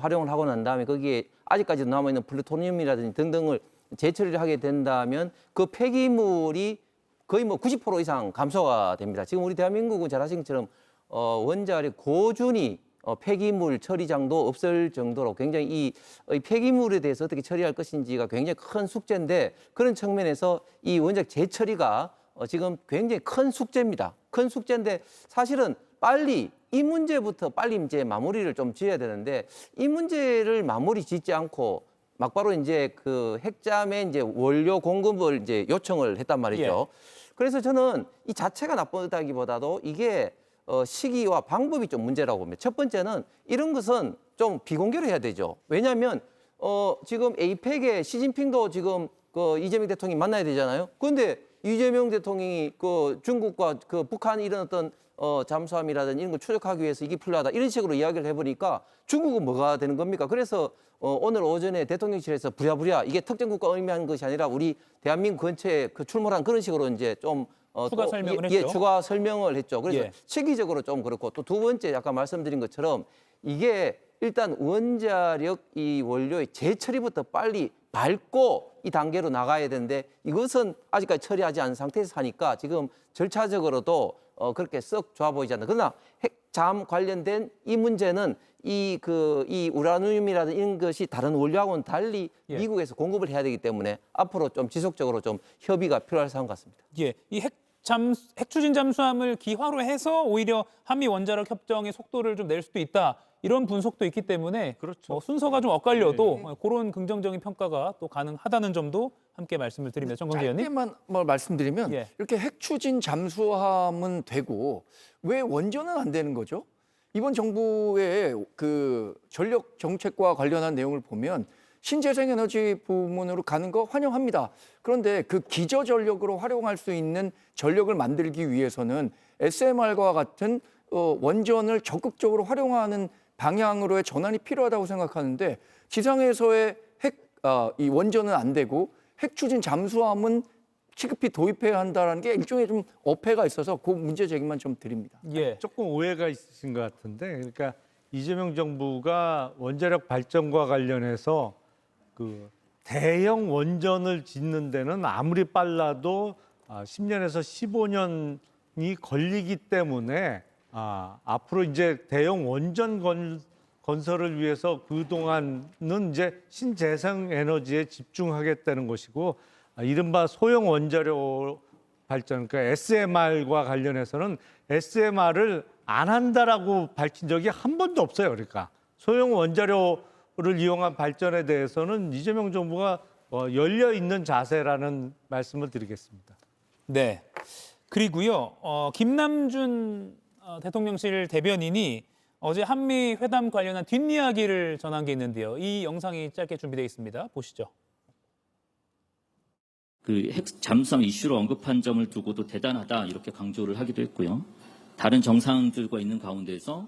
활용을 하고 난 다음에 거기에 아직까지 남아있는 플루토늄이라든지 등등을 재처리를 하게 된다면 그 폐기물이 거의 뭐 90% 이상 감소가 됩니다. 지금 우리 대한민국은 잘 아시는 것처럼 원자력 고준위 폐기물 처리장도 없을 정도로 굉장히 이 폐기물에 대해서 어떻게 처리할 것인지가 굉장히 큰 숙제인데 그런 측면에서 이 원자력 재처리가 지금 굉장히 큰 숙제입니다. 큰 숙제인데 사실은 빨리 이 문제부터 빨리 이제 마무리를 좀 지어야 되는데 이 문제를 마무리 짓지 않고 막바로 이제 그 핵잠의 이제 원료 공급을 이제 요청을 했단 말이죠. 그래서 저는 이 자체가 나쁘다기보다도 이게 시기와 방법이 좀 문제라고 봅니다. 첫 번째는 이런 것은 좀 비공개로 해야 되죠. 왜냐하면 지금 에이펙에 시진핑도 지금 그 이재명 대통령이 만나야 되잖아요. 그런데 이재명 대통령이 그 중국과 그 북한이 이런 어떤 잠수함이라든지 이런 걸 추적하기 위해서 이게 필요하다 이런 식으로 이야기를 해보니까 중국은 뭐가 되는 겁니까? 그래서 오늘 오전에 대통령실에서 부랴부랴 이게 특정국가 의미하는 것이 아니라 우리 대한민국 근처에 그 출몰한 그런 식으로 이제 좀 추가 설명을 했죠. 추가 설명을 했죠. 그래서 시기적으로 좀 그렇고 또 두 번째 아까 말씀드린 것처럼 이게 일단 원자력 이 원료의 재처리부터 빨리 밟고 이 단계로 나가야 되는데 이것은 아직까지 처리하지 않은 상태에서 하니까 지금 절차적으로도 그렇게 썩 좋아 보이지 않는다. 그러나 핵잠 관련된 이 문제는 이 우라늄이라든 이런 것이 다른 원료하고는 달리 미국에서 공급을 해야 되기 때문에 앞으로 좀 지속적으로 좀 협의가 필요할 사안 같습니다. 이 핵 핵추진 잠수함을 기화로 해서 오히려 한미 원자력 협정의 속도를 좀 낼 수도 있다. 이런 분석도 있기 때문에 그렇죠. 순서가 좀 엇갈려도 그런 긍정적인 평가가 또 가능하다는 점도 함께 말씀을 드립니다. 정광재 의원님. 짧게만 뭐 말씀드리면 예. 이렇게 핵추진 잠수함은 되고 왜 원전은 안 되는 거죠? 이번 정부의 그 전력 정책과 관련한 내용을 보면 신재생 에너지 부문으로 가는 거 환영합니다. 그런데 그 기저 전력으로 활용할 수 있는 전력을 만들기 위해서는 SMR과 같은 원전을 적극적으로 활용하는 방향으로의 전환이 필요하다고 생각하는데 지상에서의 이 원전은 안 되고 핵추진 잠수함은 시급히 도입해야 한다는 게 일종의 좀 어폐가 있어서 그 문제 제기만 좀 드립니다. 예. 조금 오해가 있으신 것 같은데, 그러니까 이재명 정부가 원자력 발전과 관련해서 그 대형 원전을 짓는 데는 아무리 빨라도 10년에서 15년이 걸리기 때문에 앞으로 이제 대형 원전 건설을 위해서 그동안은 이제 신재생 에너지에 집중하겠다는 것이고, 이른바 소형 원자력 발전, 그러니까 SMR과 관련해서는 SMR을 안 한다라고 밝힌 적이 한 번도 없어요. 그러니까 소형 원자력을 이용한 발전에 대해서는 이재명 정부가 열려 있는 자세라는 말씀을 드리겠습니다. 네. 그리고요, 김남준 대통령실 대변인이 어제 한미 회담 관련한 뒷이야기를 전한 게 있는데요. 이 영상이 짧게 준비되어 있습니다. 보시죠. 그 핵 잠수함 이슈로 언급한 점을 두고도 대단하다 이렇게 강조를 하기도 했고요. 다른 정상들과 있는 가운데서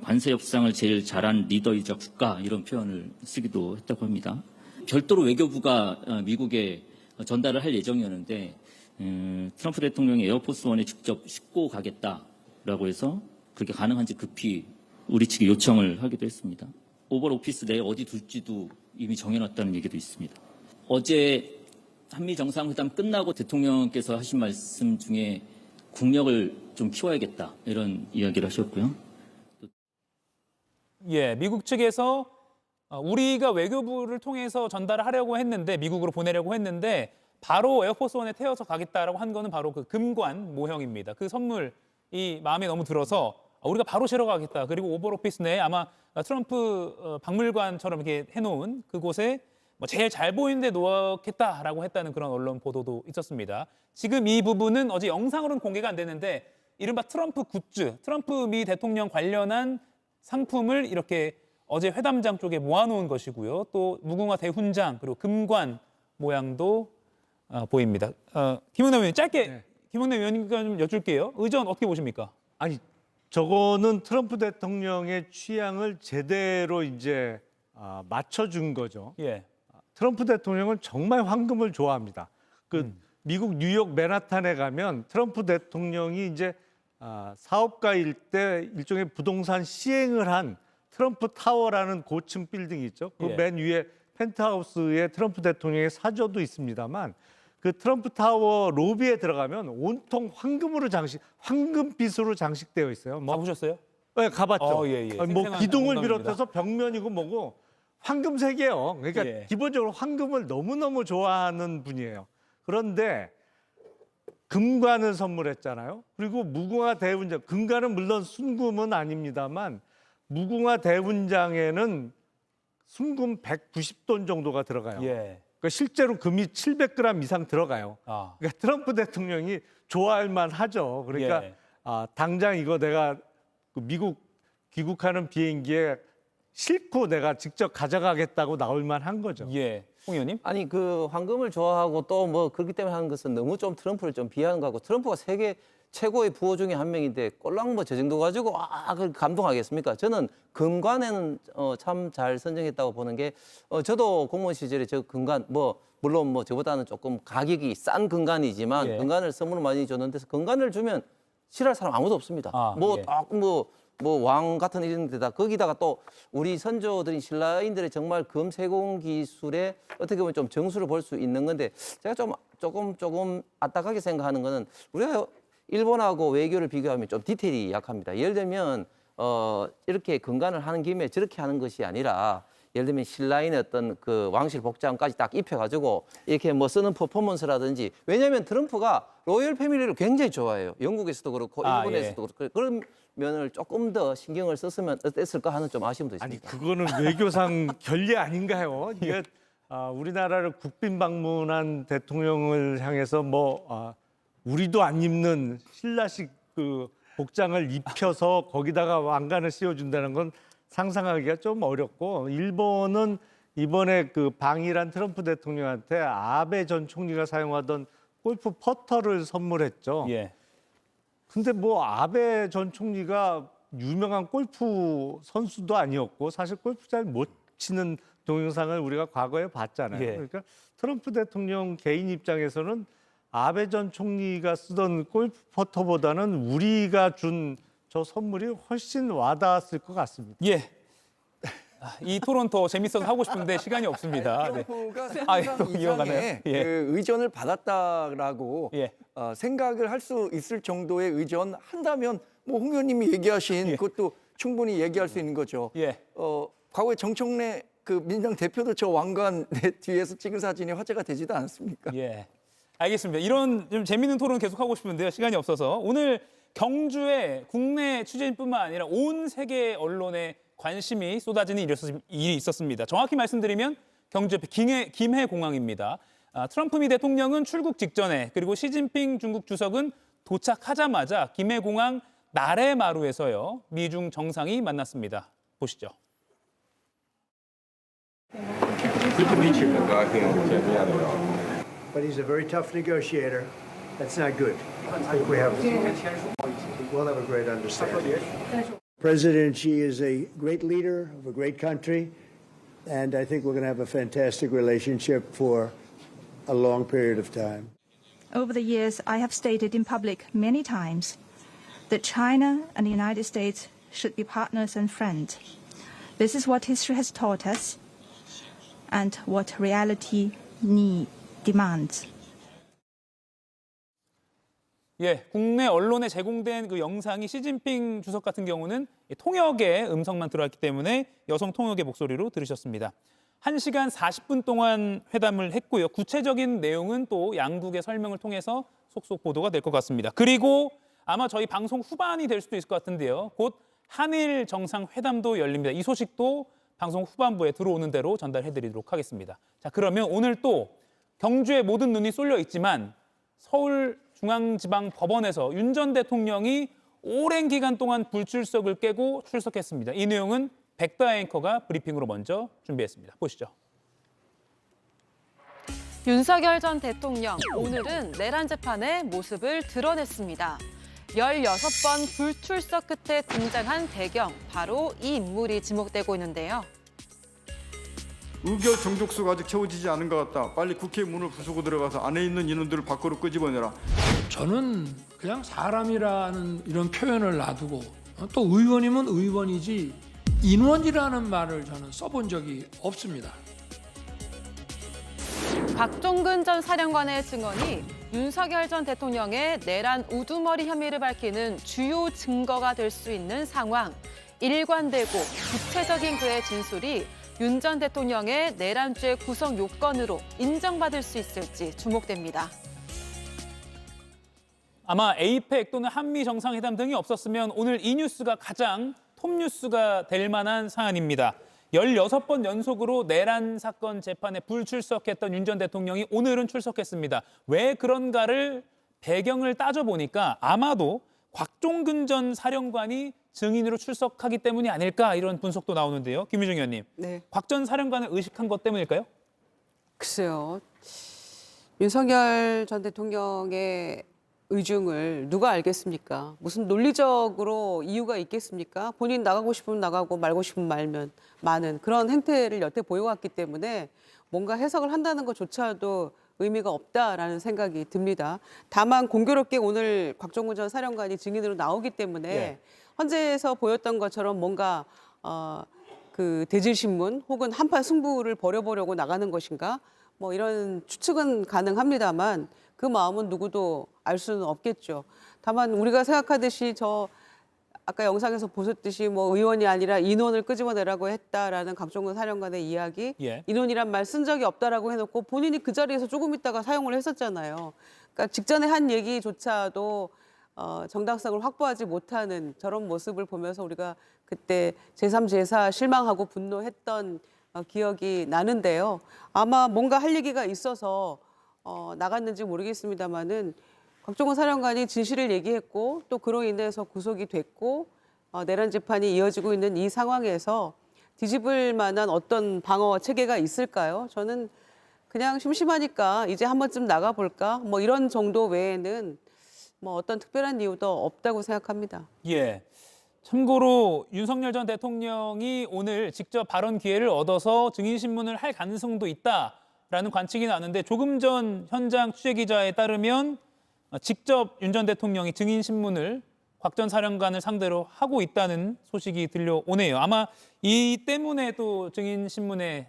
관세 협상을 제일 잘한 리더이자 국가 이런 표현을 쓰기도 했다고 합니다. 별도로 외교부가 미국에 전달을 할 예정이었는데 트럼프 대통령이 에어포스원에 직접 싣고 가겠다라고 해서 그게 가능한지 급히 우리 측에 요청을 하기도 했습니다. 오벌 오피스 내에 어디 둘지도 이미 정해놨다는 얘기도 있습니다. 어제 한미 정상회담 끝나고 대통령께서 하신 말씀 중에 국력을 좀 키워야겠다 이런 이야기를 하셨고요. 예, 미국 측에서 우리가 외교부를 통해서 전달을 하려고 했는데 미국으로 보내려고 했는데 바로 에어포스원에 태워서 가겠다라고 한 거는 바로 그 금관 모형입니다. 그 선물이 마음에 너무 들어서 우리가 바로 실어 가겠다. 그리고 오벌 오피스 내에 아마 트럼프 박물관처럼 이렇게 해놓은 그곳에 제일 잘 보이는데 놓겠다라고 했다는 그런 언론 보도도 있었습니다. 지금 이 부분은 어제 영상으로는 공개가 안 됐는데 이른바 트럼프 굿즈, 트럼프 미 대통령 관련한 상품을 이렇게 어제 회담장 쪽에 모아놓은 것이고요. 또 무궁화 대훈장 그리고 금관 모양도 보입니다. 김영남 의원님 짧게 김영남 의원님과 좀 여쭐게요. 의전 어떻게 보십니까? 아니, 저거는 트럼프 대통령의 취향을 제대로 이제 맞춰준 거죠. 예. 트럼프 대통령은 정말 황금을 좋아합니다. 미국 뉴욕 맨하탄에 가면 트럼프 대통령이 이제 사업가일 때 일종의 부동산 시행을 한 트럼프 타워라는 고층 빌딩이 있죠. 그 맨 위에 펜트하우스에 트럼프 대통령의 사저도 있습니다만 그 트럼프 타워 로비에 들어가면 온통 황금으로 황금빛으로 장식되어 있어요. 가보셨어요? 네, 가봤죠. 예. 뭐 기둥을 공감입니다. 비롯해서 벽면이고 뭐고 황금색이에요. 그러니까 기본적으로 황금을 너무너무 좋아하는 분이에요. 그런데 금관을 선물했잖아요. 그리고 무궁화 대훈장, 금관은 물론 순금은 아닙니다만 무궁화 대훈장에는 순금 190돈 정도가 들어가요. 예. 그러니까 실제로 금이 700g 이상 들어가요. 그러니까 트럼프 대통령이 좋아할 만하죠. 그러니까 당장 이거 내가 미국 귀국하는 비행기에 싣고 내가 직접 가져가겠다고 나올 만한 거죠. 예. 홍 의원님? 아니 그 황금을 좋아하고 또 뭐 그렇기 때문에 하는 것은 너무 좀 트럼프를 좀 비하하는 거 같고 트럼프가 세계 최고의 부호 중에 한 명인데 꼴랑 뭐 저 정도 가지고 그 감동하겠습니까? 저는 금관에는 참 잘 선정했다고 보는 게 저도 공무원 시절에 저 금관 뭐 물론 뭐 저보다는 조금 가격이 싼 금관이지만 금관을 선물로 많이 줬는데 금관을 주면 싫어할 사람 아무도 없습니다. 뭐 왕 같은 이런 데다 거기다가 또 우리 선조들인 신라인들의 정말 금세공 기술에 어떻게 보면 좀 정수를 볼 수 있는 건데 제가 조금 안타깝게 생각하는 거는 우리가 일본하고 외교를 비교하면 좀 디테일이 약합니다. 예를 들면 이렇게 금관을 하는 김에 저렇게 하는 것이 아니라 예를 들면 신라인의 어떤 그 왕실 복장까지 딱 입혀가지고 이렇게 뭐 쓰는 퍼포먼스라든지 왜냐하면 트럼프가 로열 패밀리를 굉장히 좋아해요. 영국에서도 그렇고 일본에서도 그렇고 그런 면을 조금 더 신경을 썼으면 어땠을까 하는 좀 아쉬움도 있습니다. 아니 그거는 외교상 결례 아닌가요? 이게 우리나라를 국빈 방문한 대통령을 향해서 우리도 안 입는 신라식 그 복장을 입혀서 거기다가 왕관을 씌워준다는 건 상상하기가 좀 어렵고 일본은 이번에 그 방일한 트럼프 대통령한테 아베 전 총리가 사용하던 골프 퍼터를 선물했죠. 근데 아베 전 총리가 유명한 골프 선수도 아니었고 사실 골프 잘 못 치는 동영상을 우리가 과거에 봤잖아요. 그러니까 트럼프 대통령 개인 입장에서는 아베 전 총리가 쓰던 골프 퍼터보다는 우리가 준 저 선물이 훨씬 와닿았을 것 같습니다. 이 토론 더 재밌어서 하고 싶은데 시간이 없습니다. 트럼프가 또 상상 이어가나요? 이상의 그 의전을 받았다라고 생각을 할 수 있을 정도의 의전 한다면 홍 의원님이 얘기하신 그것도 충분히 얘기할 수 있는 거죠. 과거에 정청래 그 민주당 대표도 저 왕관 뒤에서 찍은 사진이 화제가 되지도 않았습니까? 알겠습니다. 이런 좀 재밌는 토론 계속하고 싶은데요. 시간이 없어서 오늘 경주에 국내 취재진뿐만 아니라 온 세계 언론에 관심이 쏟아지는 일이 있었습니다. 정확히 말씀드리면 경주 옆에 김해 공항입니다. 트럼프 미 대통령은 출국 직전에 그리고 시진핑 중국 주석은 도착하자마자 김해 공항 나래마루에서요. 미중 정상이 만났습니다. 보시죠. But he's a very tough negotiator. That's not good. I think we'll have a great understanding. President Xi is a great leader of a great country, and I think we're going to have a fantastic relationship for a long period of time. Over the years, I have stated in public many times that China and the United States should be partners and friends. This is what history has taught us and what reality demands. 국내 언론에 제공된 그 영상이 시진핑 주석 같은 경우는 통역의 음성만 들어왔기 때문에 여성 통역의 목소리로 들으셨습니다. 1시간 40분 동안 회담을 했고요. 구체적인 내용은 또 양국의 설명을 통해서 속속 보도가 될 것 같습니다. 그리고 아마 저희 방송 후반이 될 수도 있을 것 같은데요. 곧 한일 정상회담도 열립니다. 이 소식도 방송 후반부에 들어오는 대로 전달해드리도록 하겠습니다. 자, 그러면 오늘 또 경주에 모든 눈이 쏠려 있지만 서울중앙지방법원에서 윤 전 대통령이 오랜 기간 동안 불출석을 깨고 출석했습니다. 이 내용은 백다 앵커가 브리핑으로 먼저 준비했습니다. 보시죠. 윤석열 전 대통령, 오늘은 내란 재판의 모습을 드러냈습니다. 16번 불출석 끝에 등장한 배경, 바로 이 인물이 지목되고 있는데요. 의결 정족수가 아직 채워지지 않은 것 같다. 빨리 국회 문을 부수고 들어가서 안에 있는 인원들을 밖으로 끄집어내라. 저는 그냥 사람이라는 이런 표현을 놔두고 또 의원이면 의원이지 인원이라는 말을 저는 써본 적이 없습니다. 박종근 전 사령관의 증언이 윤석열 전 대통령의 내란 우두머리 혐의를 밝히는 주요 증거가 될 수 있는 상황. 일관되고 구체적인 그의 진술이 윤 전 대통령의 내란죄 구성 요건으로 인정받을 수 있을지 주목됩니다. 아마 에이펙 또는 한미 정상회담 등이 없었으면 오늘 이 뉴스가 가장 톱뉴스가 될 만한 사안입니다. 16번 연속으로 내란 사건 재판에 불출석했던 윤 전 대통령이 오늘은 출석했습니다. 왜 그런가를 배경을 따져보니까 아마도 곽종근 전 사령관이 증인으로 출석하기 때문이 아닐까 이런 분석도 나오는데요. 김유정 의원님, 곽 전 사령관을 의식한 것 때문일까요? 글쎄요. 윤석열 전 대통령의 의중을 누가 알겠습니까? 무슨 논리적으로 이유가 있겠습니까? 본인 나가고 싶으면 나가고 말고 싶으면 말면 많은 그런 행태를 여태 보여왔기 때문에 뭔가 해석을 한다는 것조차도 의미가 없다라는 생각이 듭니다. 다만 공교롭게 오늘 곽종근 전 사령관이 증인으로 나오기 때문에 헌재에서 보였던 것처럼 뭔가 그 대질신문 혹은 한판 승부를 벌여보려고 나가는 것인가? 뭐 이런 추측은 가능합니다만 그 마음은 누구도 알 수는 없겠죠. 다만 우리가 생각하듯이 저 아까 영상에서 보셨듯이 뭐 의원이 아니라 인원을 끄집어내라고 했다라는 각종근 사령관의 이야기, 예. 인원이란 말 쓴 적이 없다라고 해놓고 본인이 그 자리에서 조금 있다가 사용을 했었잖아요. 그러니까 직전에 한 얘기조차도 정당성을 확보하지 못하는 저런 모습을 보면서 우리가 그때 제3, 제4 실망하고 분노했던 기억이 나는데요. 아마 뭔가 할 얘기가 있어서 나갔는지 모르겠습니다만은 곽종건 사령관이 진실을 얘기했고 또 그로 인해서 구속이 됐고 내란 재판이 이어지고 있는 이 상황에서 뒤집을 만한 어떤 방어 체계가 있을까요? 저는 그냥 심심하니까 이제 한 번쯤 나가볼까? 뭐 이런 정도 외에는 뭐 어떤 특별한 이유도 없다고 생각합니다. 예. 참고로 윤석열 전 대통령이 오늘 직접 발언 기회를 얻어서 증인신문을 할 가능성도 있다라는 관측이 나는데 조금 전 현장 취재기자에 따르면 직접 윤 전 대통령이 증인신문을 곽 전 사령관을 상대로 하고 있다는 소식이 들려오네요. 아마 이 때문에 또 증인신문에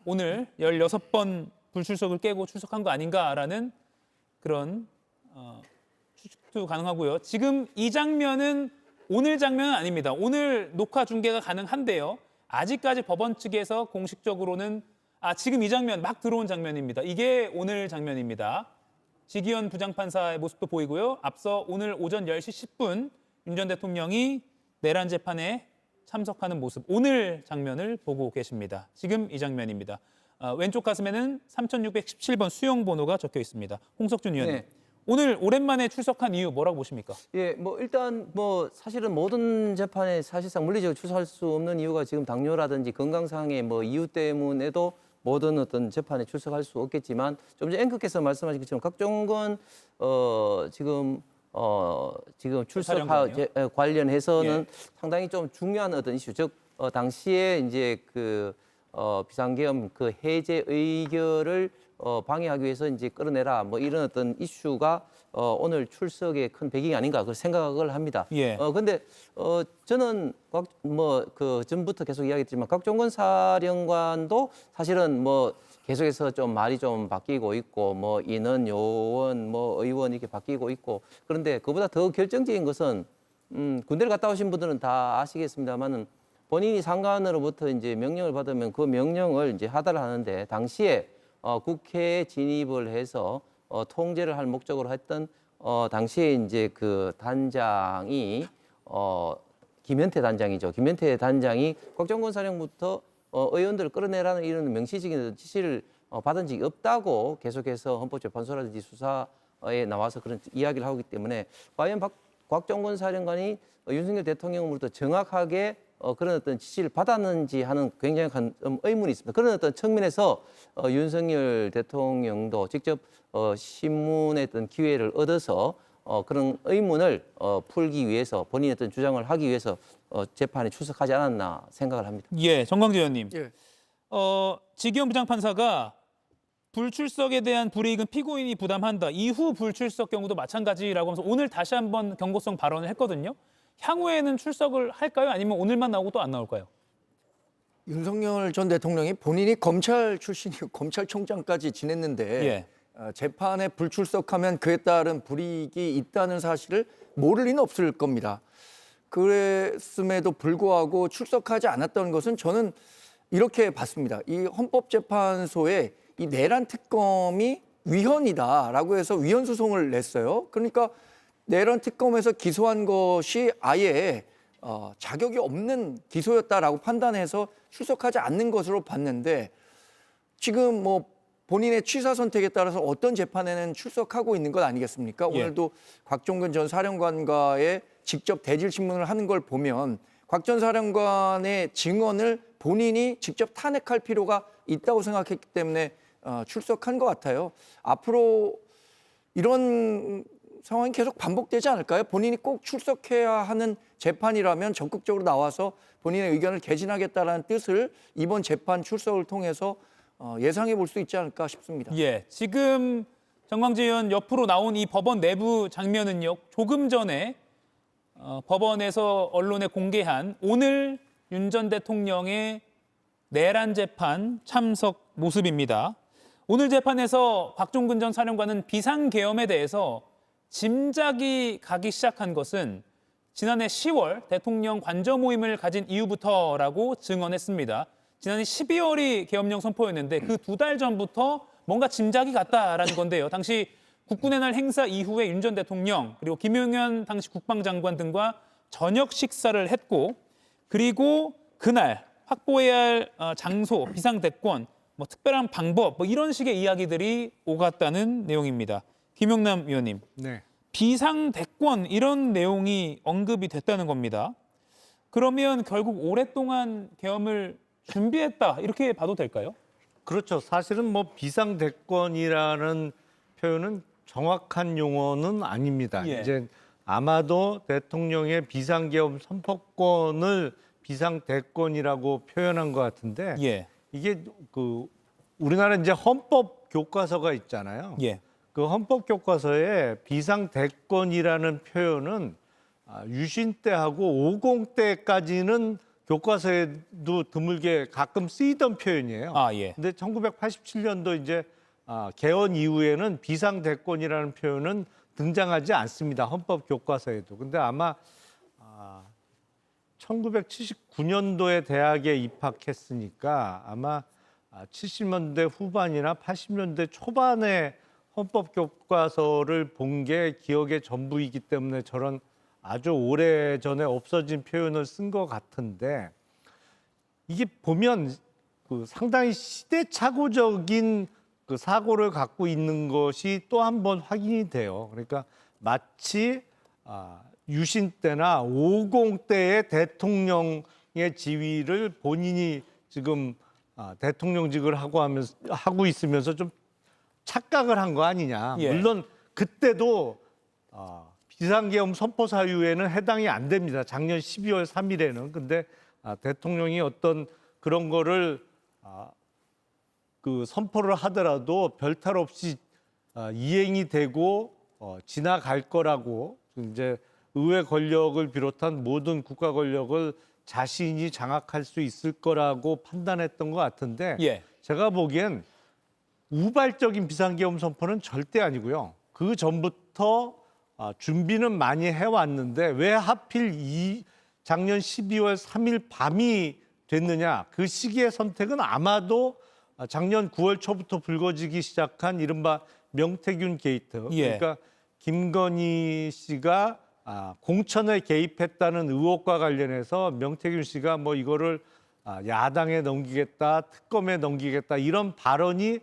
오늘 16번 불출석을 깨고 출석한 거 아닌가라는 그런 추측도 가능하고요. 지금 이 장면은 오늘 장면은 아닙니다. 오늘 녹화 중계가 가능한데요. 아직까지 법원 측에서 공식적으로는 지금 이 장면 막 들어온 장면입니다. 이게 오늘 장면입니다. 지기현 부장판사의 모습도 보이고요. 앞서 오늘 오전 10시 10분 윤 전 대통령이 내란 재판에 참석하는 모습, 오늘 장면을 보고 계십니다. 지금 이 장면입니다. 왼쪽 가슴에는 3617번 수용 번호가 적혀 있습니다. 홍석준 의원님. 네. 오늘 오랜만에 출석한 이유 뭐라고 보십니까? 예, 뭐 일단 뭐 사실은 모든 재판에 사실상 물리적으로 출석할 수 없는 이유가 지금 당뇨라든지 건강상의 뭐 이유 때문에도 모든 어떤 재판에 출석할 수 없겠지만 좀 전에 앵커께서 말씀하신 것처럼 곽종건 지금 출석 관련해서는 상당히 좀 중요한 어떤 이슈, 즉 당시에 이제 비상계엄 해제 의결을 방해하기 위해서 이제 끌어내라 뭐 이런 어떤 이슈가 오늘 출석의 큰 배경이 아닌가 그 생각을 합니다. 예. 근데 저는 전부터 계속 이야기했지만 곽종건 사령관도 사실은 뭐 계속해서 좀 말이 좀 바뀌고 있고 뭐 인원 요원 뭐 의원 이렇게 바뀌고 있고 그런데 그보다 더 결정적인 것은 군대를 갔다 오신 분들은 다 아시겠습니다만은 본인이 상관으로부터 이제 명령을 받으면 그 명령을 이제 하달을 하는데 당시에 국회에 진입을 해서 통제를 할 목적으로 했던 당시에 이제 그 단장이 김현태 단장이죠. 김현태 단장이 곽종건 사령부터 의원들을 끌어내라는 이런 명시적인 지시를 받은 적이 없다고 계속해서 헌법재판소라든지 수사에 나와서 그런 이야기를 하기 때문에 과연 곽종건 사령관이 윤석열 대통령으로부터 정확하게 그런 어떤 지시를 받았는지 하는 굉장히 큰 의문이 있습니다. 그런 어떤 측면에서 윤석열 대통령도 직접 신문의 어떤 기회를 얻어서 그런 의문을 풀기 위해서 본인의 어떤 주장을 하기 위해서 재판에 출석하지 않았나 생각을 합니다. 예, 정광재 의원님. 예. 지기현 부장판사가 불출석에 대한 불이익은 피고인이 부담한다. 이후 불출석 경우도 마찬가지라고 하면서 오늘 다시 한번 경고성 발언을 했거든요. 향후에는 출석을 할까요? 아니면 오늘만 나오고 또 안 나올까요? 윤석열 전 대통령이 본인이 검찰 출신이고 검찰총장까지 지냈는데 예. 재판에 불출석하면 그에 따른 불이익이 있다는 사실을 모를 리는 없을 겁니다. 그랬음에도 불구하고 출석하지 않았던 것은 저는 이렇게 봤습니다. 이 헌법재판소에 이 내란 특검이 위헌이다라고 해서 위헌 소송을 냈어요. 그러니까 내란 특검에서 기소한 것이 아예 자격이 없는 기소였다라고 판단해서 출석하지 않는 것으로 봤는데 지금 뭐 본인의 취사 선택에 따라서 어떤 재판에는 출석하고 있는 것 아니겠습니까? 예. 오늘도 곽종근 전 사령관과의 직접 대질 신문을 하는 걸 보면 곽 전 사령관의 증언을 본인이 직접 탄핵할 필요가 있다고 생각했기 때문에 출석한 것 같아요. 앞으로 이런 상황이 계속 반복되지 않을까요? 본인이 꼭 출석해야 하는 재판이라면 적극적으로 나와서 본인의 의견을 개진하겠다는 뜻을 이번 재판 출석을 통해서 예상해 볼 수 있지 않을까 싶습니다. 예, 지금 정광재 의원 옆으로 나온 이 법원 내부 장면은요. 조금 전에 법원에서 언론에 공개한 오늘 윤 전 대통령의 내란 재판 참석 모습입니다. 오늘 재판에서 곽종근 전 사령관은 비상계엄에 대해서 짐작이 가기 시작한 것은 지난해 10월 대통령 관저 모임을 가진 이후부터라고 증언했습니다. 지난해 12월이 계엄령 선포였는데 그 2달 전부터 뭔가 짐작이 갔다라는 건데요. 당시 국군의 날 행사 이후에 윤 전 대통령 그리고 김용현 당시 국방장관 등과 저녁 식사를 했고 그리고 그날 확보해야 할 장소, 비상대권, 뭐 특별한 방법 뭐 이런 식의 이야기들이 오갔다는 내용입니다. 김용남 위원님, 네. 비상대권 이런 내용이 언급이 됐다는 겁니다. 그러면 결국 오랫동안 계엄을 준비했다 이렇게 봐도 될까요? 그렇죠. 사실은 뭐 비상대권이라는 표현은 정확한 용어는 아닙니다. 예. 이제 아마도 대통령의 비상계엄 선포권을 비상대권이라고 표현한 것 같은데 예. 이게 그 우리나라 이제 헌법 교과서가 있잖아요. 예. 그 헌법 교과서에 비상대권이라는 표현은 유신 때하고 50 때까지는 교과서에도 드물게 가끔 쓰이던 표현이에요. 아, 예. 근데 1987년도 이제 개헌 이후에는 비상대권이라는 표현은 등장하지 않습니다. 헌법 교과서에도. 근데 아마 1979년도에 대학에 입학했으니까 아마 70년대 후반이나 80년대 초반에 헌법 교과서를 본 게 기억의 전부이기 때문에 저런 아주 오래전에 없어진 표현을 쓴 것 같은데 이게 보면 그 상당히 시대착오적인 그 사고를 갖고 있는 것이 또 한 번 확인이 돼요. 그러니까 마치 유신 때나 50 때의 대통령의 지위를 본인이 지금 대통령직을 하고 있으면서 좀 착각을 한 거 아니냐. 예. 물론 그때도 비상계엄 선포 사유에는 해당이 안 됩니다. 작년 12월 3일에는. 근데 대통령이 어떤 그런 거를 그 선포를 하더라도 별탈 없이 이행이 되고 지나갈 거라고 이제 의회 권력을 비롯한 모든 국가 권력을 자신이 장악할 수 있을 거라고 판단했던 것 같은데 예. 제가 보기엔 우발적인 비상계엄 선포는 절대 아니고요. 그 전부터 준비는 많이 해왔는데 왜 하필 작년 12월 3일 밤이 됐느냐. 그 시기의 선택은 아마도 작년 9월 초부터 불거지기 시작한 이른바 명태균 게이트. 예. 그러니까 김건희 씨가 공천에 개입했다는 의혹과 관련해서 명태균 씨가 뭐 이거를 야당에 넘기겠다, 특검에 넘기겠다 이런 발언이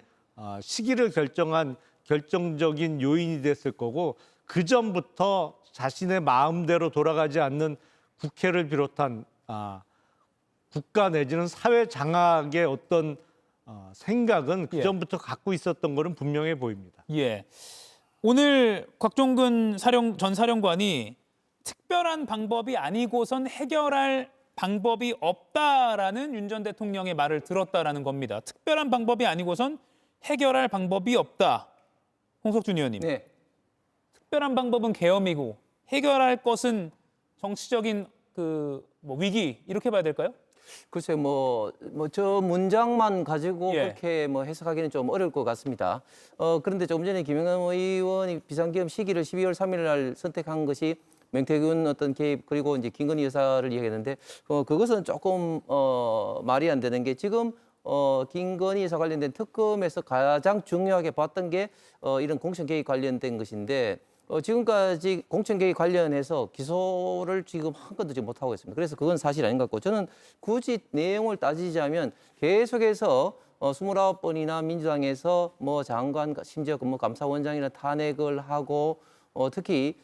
시기를 결정한 결정적인 요인이 됐을 거고 그 전부터 자신의 마음대로 돌아가지 않는 국회를 비롯한 국가 내지는 사회 장악의 어떤 생각은 그 전부터 갖고 있었던 거는 분명해 보입니다. 예. 오늘 곽종근 전 사령관이 특별한 방법이 아니고선 해결할 방법이 없다라는 윤 전 대통령의 말을 들었다라는 겁니다. 특별한 방법이 아니고선 해결할 방법이 없다. 홍석준 의원님. 네. 특별한 방법은 계엄이고 해결할 것은 정치적인 위기 이렇게 봐야 될까요? 글쎄요, 저 문장만 가지고 예. 그렇게 해석하기는 좀 어려울 것 같습니다. 그런데 조금 전에 김영남 의원이 비상계엄 시기를 12월 3일 날 선택한 것이 명태균 어떤 개입 그리고 이제 김건희 여사를 이야기했는데 그것은 조금 말이 안 되는 게 지금 김건희 여사 관련된 특검에서 가장 중요하게 봤던 게 이런 공천 개입 관련된 것인데 지금까지 공천 개입 관련해서 기소를 지금 한 건도 지금 못 하고 있습니다. 그래서 그건 사실 아닌 것 같고 저는 굳이 내용을 따지자면 계속해서 29번이나 민주당에서 장관 심지어 감사원장이나 탄핵을 하고 특히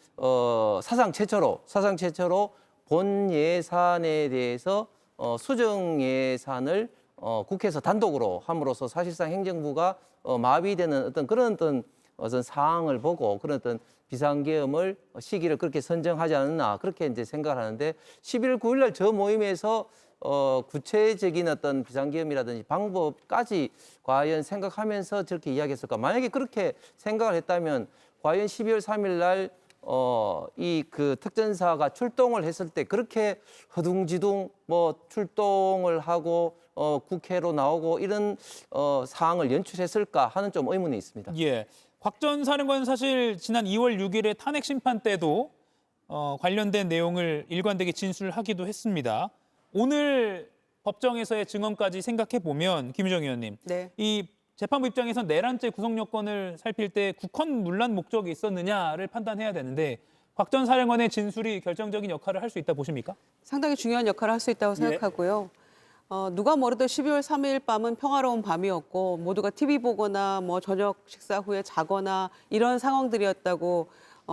사상 최초로 본 예산에 대해서 수정 예산을 국회에서 단독으로 함으로써 사실상 행정부가 마비되는 그런 사항을 보고 그런 비상계엄을 시기를 그렇게 선정하지 않았나 그렇게 이제 생각을 하는데 11월 9일 날 저 모임에서 구체적인 비상계엄이라든지 방법까지 과연 생각하면서 저렇게 이야기했을까? 만약에 그렇게 생각을 했다면 과연 12월 3일 날 그 특전사가 출동을 했을 때 그렇게 허둥지둥 출동을 하고 국회로 나오고 이런 사항을 연출했을까 하는 좀 의문이 있습니다. 예. 곽 전 사령관은 사실 지난 2월 6일에 탄핵 심판 때도 관련된 내용을 일관되게 진술하기도 했습니다. 오늘 법정에서의 증언까지 생각해 보면 김유정 의원님, 네. 이 재판부 입장에서 내란죄 구성 요건을 살필 때 국헌 문란 목적이 있었느냐를 판단해야 되는데 곽 전 사령관의 진술이 결정적인 역할을 할 수 있다 보십니까? 상당히 중요한 역할을 할 수 있다고 생각하고요. 누가 뭐래도 12월 3일 밤은 평화로운 밤이었고 모두가 TV 보거나 뭐 저녁 식사 후에 자거나 이런 상황들이었다고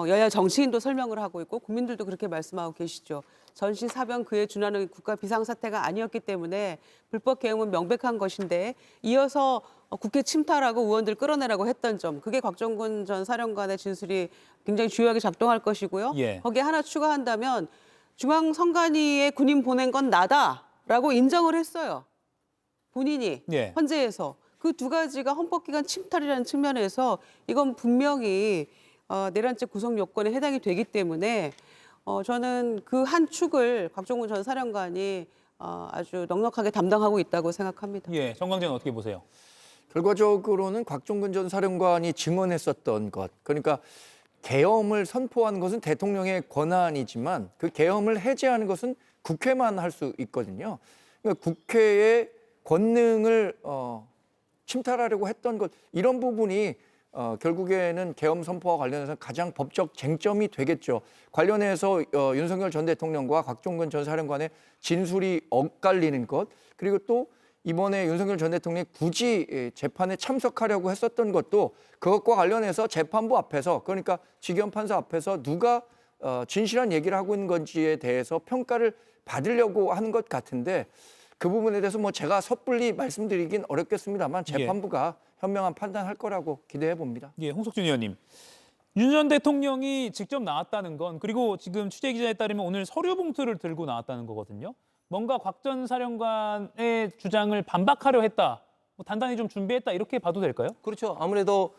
여야 정치인도 설명을 하고 있고 국민들도 그렇게 말씀하고 계시죠. 전시 사변 그에 준하는 국가 비상사태가 아니었기 때문에 불법 계엄은 명백한 것인데 이어서 국회 침탈하고 의원들 끌어내라고 했던 점, 그게 곽종근 전 사령관의 진술이 굉장히 주요하게 작동할 것이고요. 거기에 하나 추가한다면 중앙선관위에 군인 보낸 건 나다라고 인정을 했어요. 본인이 헌재에서. 그 두 가지가 헌법기관 침탈이라는 측면에서 이건 분명히 내란죄 구성 요건에 해당이 되기 때문에 저는 그 한 축을 곽종근 전 사령관이 아주 넉넉하게 담당하고 있다고 생각합니다. 정광재 어떻게 보세요? 결과적으로는 곽종근 전 사령관이 증언했었던 것, 그러니까 계엄을 선포하는 것은 대통령의 권한이지만 그 계엄을 해제하는 것은 국회만 할 수 있거든요. 그러니까 국회의 권능을 침탈하려고 했던 것, 이런 부분이 결국에는 계엄 선포와 관련해서 가장 법적 쟁점이 되겠죠. 관련해서 윤석열 전 대통령과 곽종근 전 사령관의 진술이 엇갈리는 것, 그리고 또 이번에 윤석열 전 대통령이 굳이 재판에 참석하려고 했었던 것도 그것과 관련해서 재판부 앞에서, 그러니까 지기현 판사 앞에서 누가 진실한 얘기를 하고 있는 건지에 대해서 평가를 받으려고 하는 것 같은데, 그 부분에 대해서 뭐 제가 섣불리 말씀드리긴 어렵겠습니다만 재판부가 현명한 판단할 거라고 기대해 봅니다. 홍석준 의원님, 윤 전 대통령이 직접 나왔다는 건, 그리고 지금 취재 기자에 따르면 오늘 서류 봉투를 들고 나왔다는 거거든요. 뭔가 곽 전 사령관의 주장을 반박하려 했다, 단단히 좀 준비했다, 이렇게 봐도 될까요? 그렇죠. 아무래도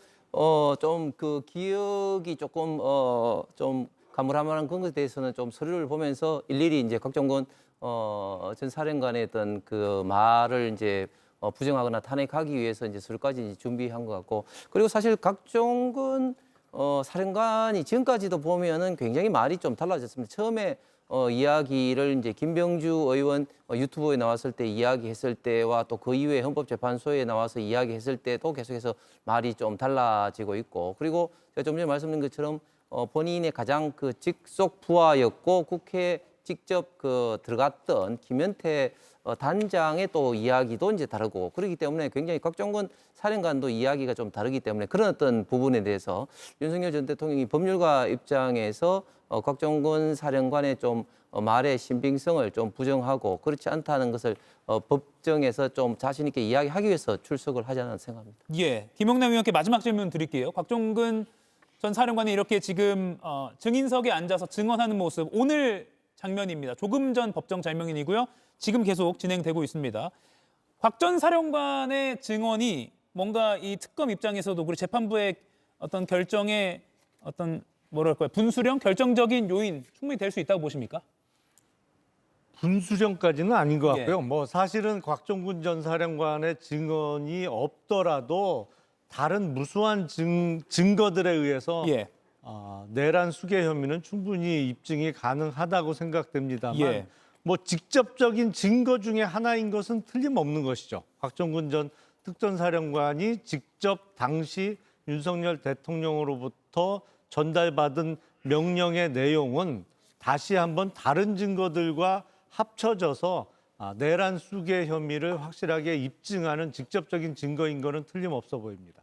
좀 그 기억이 조금 좀 가물할 만한 그런 것에 대해서는 좀 서류를 보면서 일일이 이제 곽종근 전 사령관의 어떤 그 말을 이제 부정하거나 탄핵하기 위해서 이제 서류까지 이제 준비한 것 같고, 그리고 사실 곽종근 사령관이 지금까지도 보면은 굉장히 말이 좀 달라졌습니다. 처음에 이야기를 이제 김병주 의원 유튜브에 나왔을 때 이야기했을 때와 또 그 이후에 헌법재판소에 나와서 이야기했을 때도 계속해서 말이 좀 달라지고 있고, 그리고 제가 좀 전에 말씀드린 것처럼 본인의 가장 그 직속 부하였고 국회에 직접 그 들어갔던 김현태 단장의 또 이야기도 이제 다르고, 그렇기 때문에 굉장히 곽종근 사령관도 이야기가 좀 다르기 때문에 그런 어떤 부분에 대해서 윤석열 전 대통령이 법률가 입장에서 곽종근 사령관의 좀 말의 신빙성을 좀 부정하고 그렇지 않다는 것을 법정에서 좀 자신 있게 이야기하기 위해서 출석을 하지 않았나 생각합니다. 김영남 의원께 마지막 질문 드릴게요. 곽종근 전 사령관이 이렇게 지금 증인석에 앉아서 증언하는 모습, 오늘 장면입니다. 조금 전 법정 장면이고요. 지금 계속 진행되고 있습니다. 곽 전 사령관의 증언이 뭔가 이 특검 입장에서도 그리고 재판부의 어떤 결정에 어떤 뭐랄까요, 분수령, 결정적인 요인 충분히 될 수 있다고 보십니까? 분수령까지는 아닌 것 같고요. 뭐 사실은 곽종근 전 사령관의 증언이 없더라도 다른 무수한 증거들에 의해서 내란 수괴 혐의는 충분히 입증이 가능하다고 생각됩니다만 뭐 직접적인 증거 중에 하나인 것은 틀림없는 것이죠. 곽종근 전 특전사령관이 직접 당시 윤석열 대통령으로부터 전달받은 명령의 내용은 다시 한번 다른 증거들과 합쳐져서 내란 수괴 혐의를 확실하게 입증하는 직접적인 증거인 거는 틀림없어 보입니다.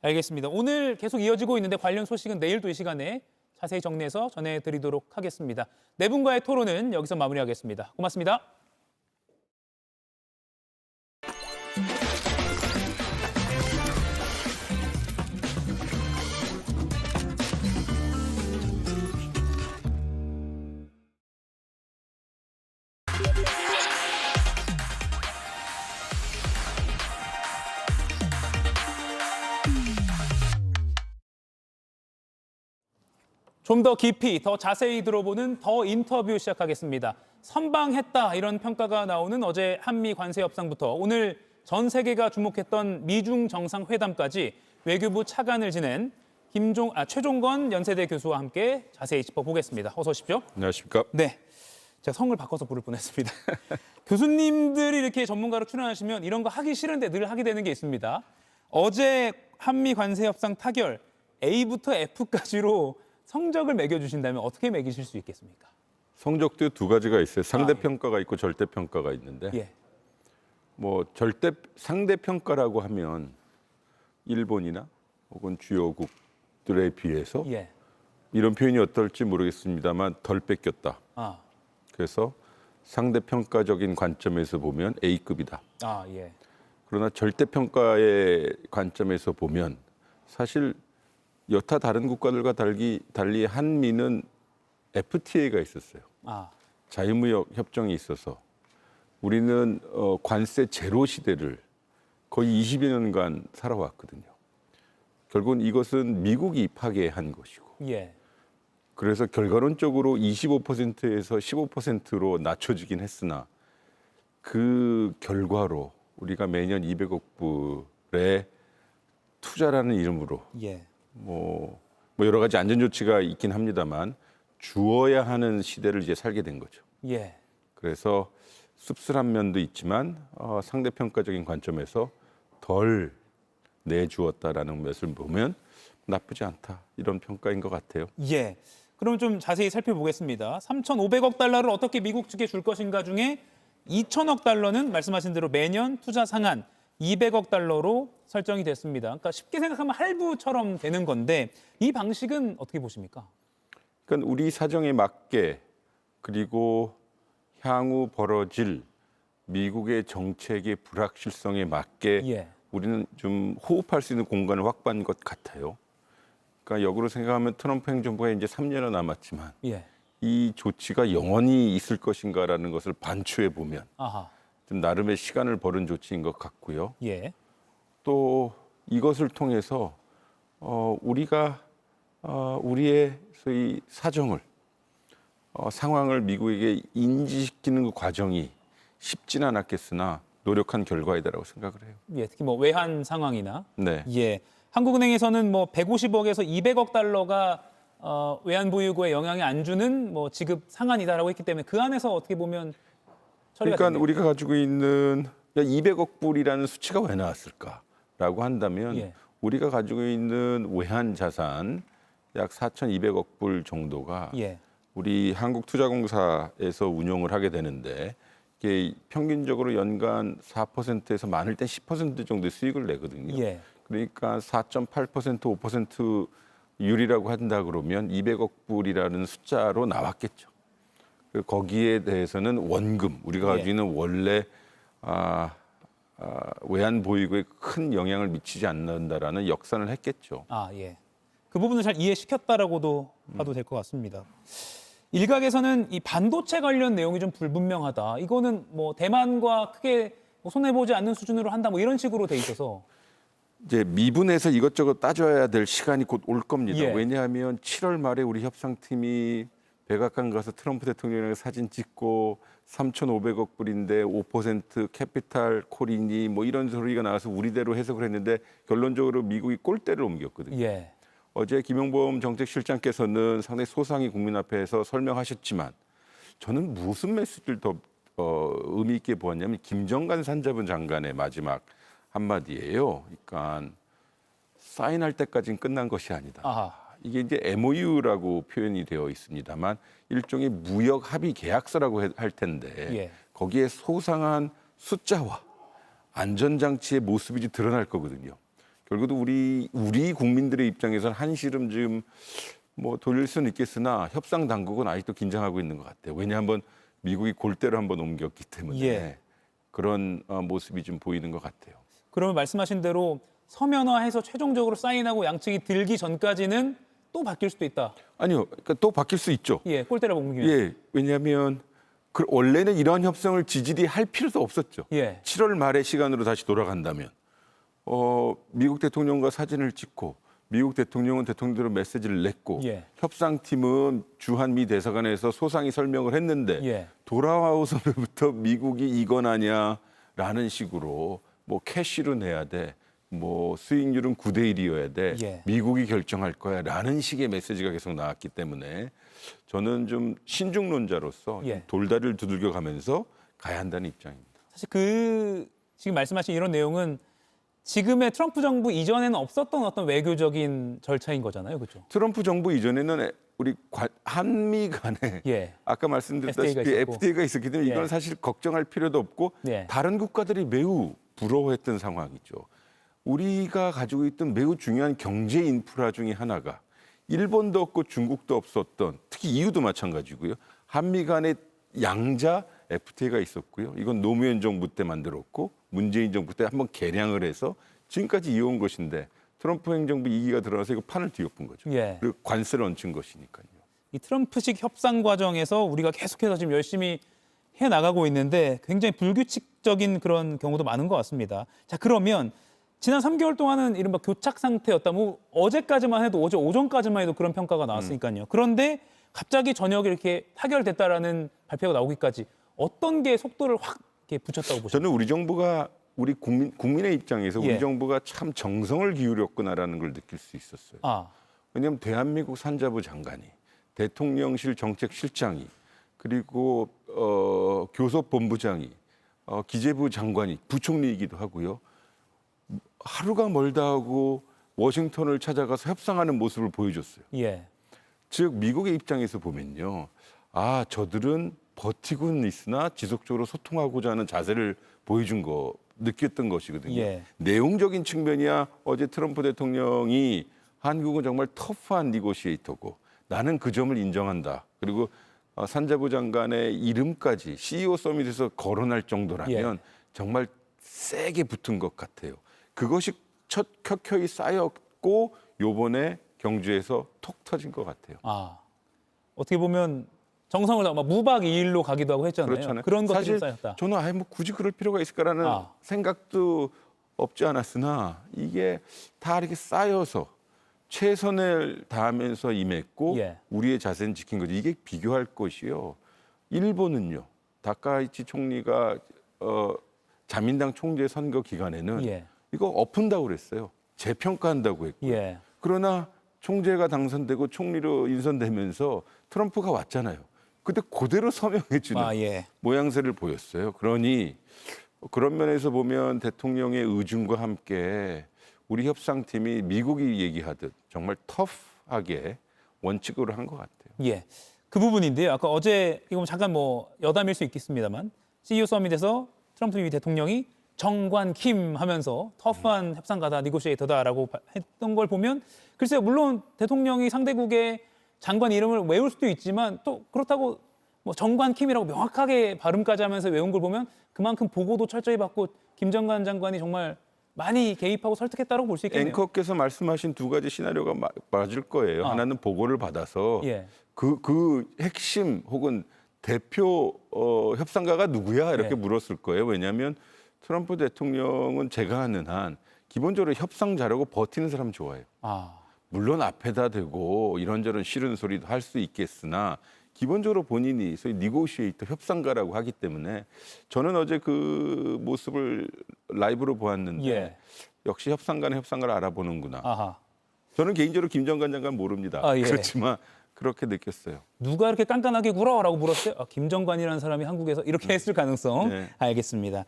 알겠습니다. 오늘 계속 이어지고 있는데 관련 소식은 내일도 이 시간에 자세히 정리해서 전해드리도록 하겠습니다. 네 분과의 토론은 여기서 마무리하겠습니다. 고맙습니다. 좀 더 깊이, 더 자세히 들어보는 더 인터뷰 시작하겠습니다. 선방했다, 이런 평가가 나오는 어제 한미 관세 협상부터 오늘 전 세계가 주목했던 미중 정상회담까지 외교부 차관을 지낸 최종건 연세대 교수와 함께 자세히 짚어보겠습니다. 어서 오십시오. 안녕하십니까? 네, 제가 성을 바꿔서 부를 뻔했습니다. 교수님들이 이렇게 전문가로 출연하시면 이런 거 하기 싫은데 늘 하게 되는 게 있습니다. 어제 한미 관세 협상 타결 A부터 F까지로 성적을 매겨주신다면 어떻게 매기실 수 있겠습니까? 성적도 두 가지가 있어요. 상대평가가 있고 절대평가가 있는데 예. 뭐 상대평가라고 하면 일본이나 혹은 주요국들에 비해서 예. 이런 표현이 어떨지 모르겠습니다만 덜 뺏겼다. 그래서 상대평가적인 관점에서 보면 A급이다. 예. 그러나 절대평가의 관점에서 보면 사실 여타 다른 국가들과 달리 한미는 FTA가 있었어요. 자유무역 협정이 있어서 우리는 관세 제로 시대를 거의 20여 년간 살아왔거든요. 결국은 이것은 미국이 파괴한 것이고 예. 그래서 결과론적으로 25%에서 15%로 낮춰지긴 했으나 그 결과로 우리가 매년 200억 불의 투자라는 이름으로 예. 뭐 여러 가지 안전 조치가 있긴 합니다만 주어야 하는 시대를 이제 살게 된 거죠. 예. 그래서 씁쓸한 면도 있지만 상대평가적인 관점에서 덜 내주었다라는 것을 보면 나쁘지 않다 이런 평가인 것 같아요. 예. 그럼 좀 자세히 살펴보겠습니다. 3,500억 달러를 어떻게 미국 측에 줄 것인가 중에 2,000억 달러는 말씀하신 대로 매년 투자 상한 200억 달러로 설정이 됐습니다. 그러니까 쉽게 생각하면 할부처럼 되는 건데 이 방식은 어떻게 보십니까? 그러니까 우리 사정에 맞게 그리고 향후 벌어질 미국의 정책의 불확실성에 맞게 우리는 좀 호흡할 수 있는 공간을 확보한 것 같아요. 그러니까 역으로 생각하면 트럼프 행정부가 이제 3년은 남았지만 이 조치가 영원히 있을 것인가라는 것을 반추해 보면 좀 나름의 시간을 벌은 조치인 것 같고요. 또 이것을 통해서 우리가 우리의 소위 사정을 상황을 미국에게 인지시키는 그 과정이 쉽지는 않았겠으나 노력한 결과이다라고 생각을 해요. 예, 특히 뭐 외환 상황이나 네. 예, 한국은행에서는 뭐 150억에서 200억 달러가 외환 보유고에 영향이 안 주는 뭐 지급 상한이다라고 했기 때문에 그 안에서 어떻게 보면 처리가 그러니까 되네요. 우리가 가지고 있는 200억 불이라는 수치가 왜 나왔을까라고 한다면 우리가 가지고 있는 외환 자산 약 4,200억 불 정도가 우리 한국투자공사에서 운용을 하게 되는데 이게 평균적으로 연간 4%에서 많을 때 10% 정도의 수익을 내거든요. 그러니까 4.8% 5% 율이라고 한다 그러면 200억 불이라는 숫자로 나왔겠죠. 거기에 대해서는 원금, 우리가 가지고 있는 원래 외환 보유고에 큰 영향을 미치지 않는다라는 역산을 했겠죠. 예. 그 부분을 잘 이해시켰다라고도 봐도 될 것 같습니다. 일각에서는 이 반도체 관련 내용이 좀 불분명하다. 이거는 뭐 대만과 크게 손해보지 않는 수준으로 한다. 뭐 이런 식으로 돼 있어서. 이제 미분에서 이것저것 따져야 될 시간이 곧 올 겁니다. 예. 왜냐하면 7월 말에 우리 협상팀이 백악관 가서 트럼프 대통령이랑 사진 찍고 3,500억 불인데 5% 캐피탈 콜이니 뭐 이런 소리가 나와서 우리대로 해석을 했는데 결론적으로 미국이 골대를 옮겼거든요. 예. 어제 김용범 정책실장께서는 상당히 소상히 국민 앞에서 설명하셨지만 저는 무슨 메시지를 더 의미 있게 보았냐면 김정관 산자부 장관의 마지막 한마디예요. 그러니까 사인할 때까지는 끝난 것이 아니다. 이게 이제 MOU라고 표현이 되어 있습니다만 일종의 무역 합의 계약서라고 할 텐데 거기에 소상한 숫자와 안전장치의 모습이 드러날 거거든요. 결국도 우리 국민들의 입장에서는 한시름 지금 뭐 돌릴 수는 있겠으나 협상 당국은 아직도 긴장하고 있는 것 같아요. 왜냐하면 미국이 골대를 한번 옮겼기 때문에 그런 모습이 좀 보이는 것 같아요. 그러면 말씀하신 대로 서면화해서 최종적으로 사인하고 양측이 들기 전까지는 또 바뀔 수도 있다. 아니요, 그러니까 또 바뀔 수 있죠. 골대를 옮기면. 왜냐하면 원래는 이러한 협상을 지지리 할 필요도 없었죠. 7월 말의 시간으로 다시 돌아간다면 미국 대통령과 사진을 찍고 미국 대통령은 대통령대로 메시지를 냈고 협상팀은 주한미 대사관에서 소상히 설명을 했는데 돌아와서부터 미국이 이건 아냐라는 식으로 뭐 캐시로 내야 돼. 뭐 수익률은 9대 1이어야 돼. 예. 미국이 결정할 거야라는 식의 메시지가 계속 나왔기 때문에 저는 좀 신중론자로서 예. 돌다리를 두들겨 가면서 가야 한다는 입장입니다. 사실 지금 말씀하신 이런 내용은 지금의 트럼프 정부 이전에는 없었던 어떤 외교적인 절차인 거잖아요, 그렇죠? 트럼프 정부 이전에는 우리 한미 간에 예. 아까 말씀드렸다시피 FTA가 있었기 때문에 이건 예. 사실 걱정할 필요도 없고 예. 다른 국가들이 매우 부러워했던 상황이죠. 우리가 가지고 있던 매우 중요한 경제 인프라 중에 하나가 일본도 없고 중국도 없었던, 특히 EU도 마찬가지고요. 한미 간의 양자 FTA가 있었고요. 이건 노무현 정부 때 만들었고 문재인 정부 때 한번 개량을 해서 지금까지 이어온 것인데 트럼프 행정부 2기가 들어와서 이거 판을 뒤엎은 거죠. 예. 그리고 관세를 얹힌 것이니까요. 이 트럼프식 협상 과정에서 우리가 계속해서 지금 열심히 해나가고 있는데 굉장히 불규칙적인 그런 경우도 많은 것 같습니다. 자, 그러면 지난 3개월 동안은 이른바 교착 상태였다. 뭐 어제까지만 해도 어제 오전까지만 해도 그런 평가가 나왔으니까요. 그런데 갑자기 저녁에 이렇게 타결됐다라는 발표가 나오기까지 어떤 게 속도를 확 이렇게 붙였다고 보십니까? 저는 우리 정부가 우리 국민의 입장에서 예. 우리 정부가 참 정성을 기울였구나라는 걸 느낄 수 있었어요. 왜냐하면 대한민국 산자부 장관이, 대통령실 정책실장이, 그리고 교섭본부장이, 기재부 장관이, 부총리이기도 하고요. 하루가 멀다 하고 워싱턴을 찾아가서 협상하는 모습을 보여줬어요. 예. 즉 미국의 입장에서 보면요. 아, 저들은 버티고는 있으나 지속적으로 소통하고자 하는 자세를 보여준 거, 느꼈던 것이거든요. 예. 내용적인 측면이야 어제 트럼프 대통령이 한국은 정말 터프한 니고시에이터고 나는 그 점을 인정한다. 그리고 산자부 장관의 이름까지 CEO 서밋에서 거론할 정도라면 예. 정말 세게 붙은 것 같아요. 그것이 켜켜이 쌓였고 요번에 경주에서 톡 터진 것 같아요. 어떻게 보면 정성을 다해 무박 2일로 가기도 하고 했잖아요. 그렇잖아요. 그런 것들이 사실 쌓였다. 저는 아예 뭐 굳이 그럴 필요가 있을까라는 생각도 없지 않았으나 이게 다 이렇게 쌓여서 최선을 다하면서 임했고 예. 우리의 자세는 지킨 거죠. 이게 비교할 것이요. 일본은요. 다카이치 총리가 자민당 총재 선거 기간에는 예. 이거 엎은다고 그랬어요. 재평가한다고 했고요. 예. 그러나 총재가 당선되고 총리로 인선되면서 트럼프가 왔잖아요. 그때 그대로 서명해 주는 예. 모양새를 보였어요. 그러니 그런 면에서 보면 대통령의 의중과 함께 우리 협상팀이 미국이 얘기하듯 정말 터프하게 원칙으로 한 것 같아요. 예. 그 부분인데요. 아까 어제 이거 잠깐 뭐 여담일 수 있겠습니다만 CEO 서밋에서 트럼프 대통령이 정관 킴 하면서 터프한 협상가다, 니고시에이터다라고 했던 걸 보면 글쎄요. 물론 대통령이 상대국의 장관 이름을 외울 수도 있지만 또 그렇다고 뭐 정관 킴이라고 명확하게 발음까지 하면서 외운 걸 보면 그만큼 보고도 철저히 받고 김정관 장관이 정말 많이 개입하고 설득했다고 볼 수 있겠네요. 앵커께서 말씀하신 두 가지 시나리오가 맞을 거예요. 하나는 보고를 받아서 예. 그 핵심 혹은 대표 협상가가 누구야 이렇게 예. 물었을 거예요. 왜냐하면 트럼프 대통령은 제가 아는 한 기본적으로 협상 잘하고 버티는 사람 좋아해요. 물론 앞에다 대고 이런저런 싫은 소리도 할 수 있겠으나 기본적으로 본인이 소위 니고시에이터 협상가라고 하기 때문에 저는 어제 그 모습을 라이브로 보았는데 예. 역시 협상가는 협상가를 알아보는구나. 아하. 저는 개인적으로 김정관 장관 모릅니다. 예. 그렇지만 그렇게 느꼈어요. 누가 이렇게 깐깐하게 굴어라고 물었어요? 김정관이라는 사람이 한국에서 이렇게 했을 가능성. 네. 알겠습니다.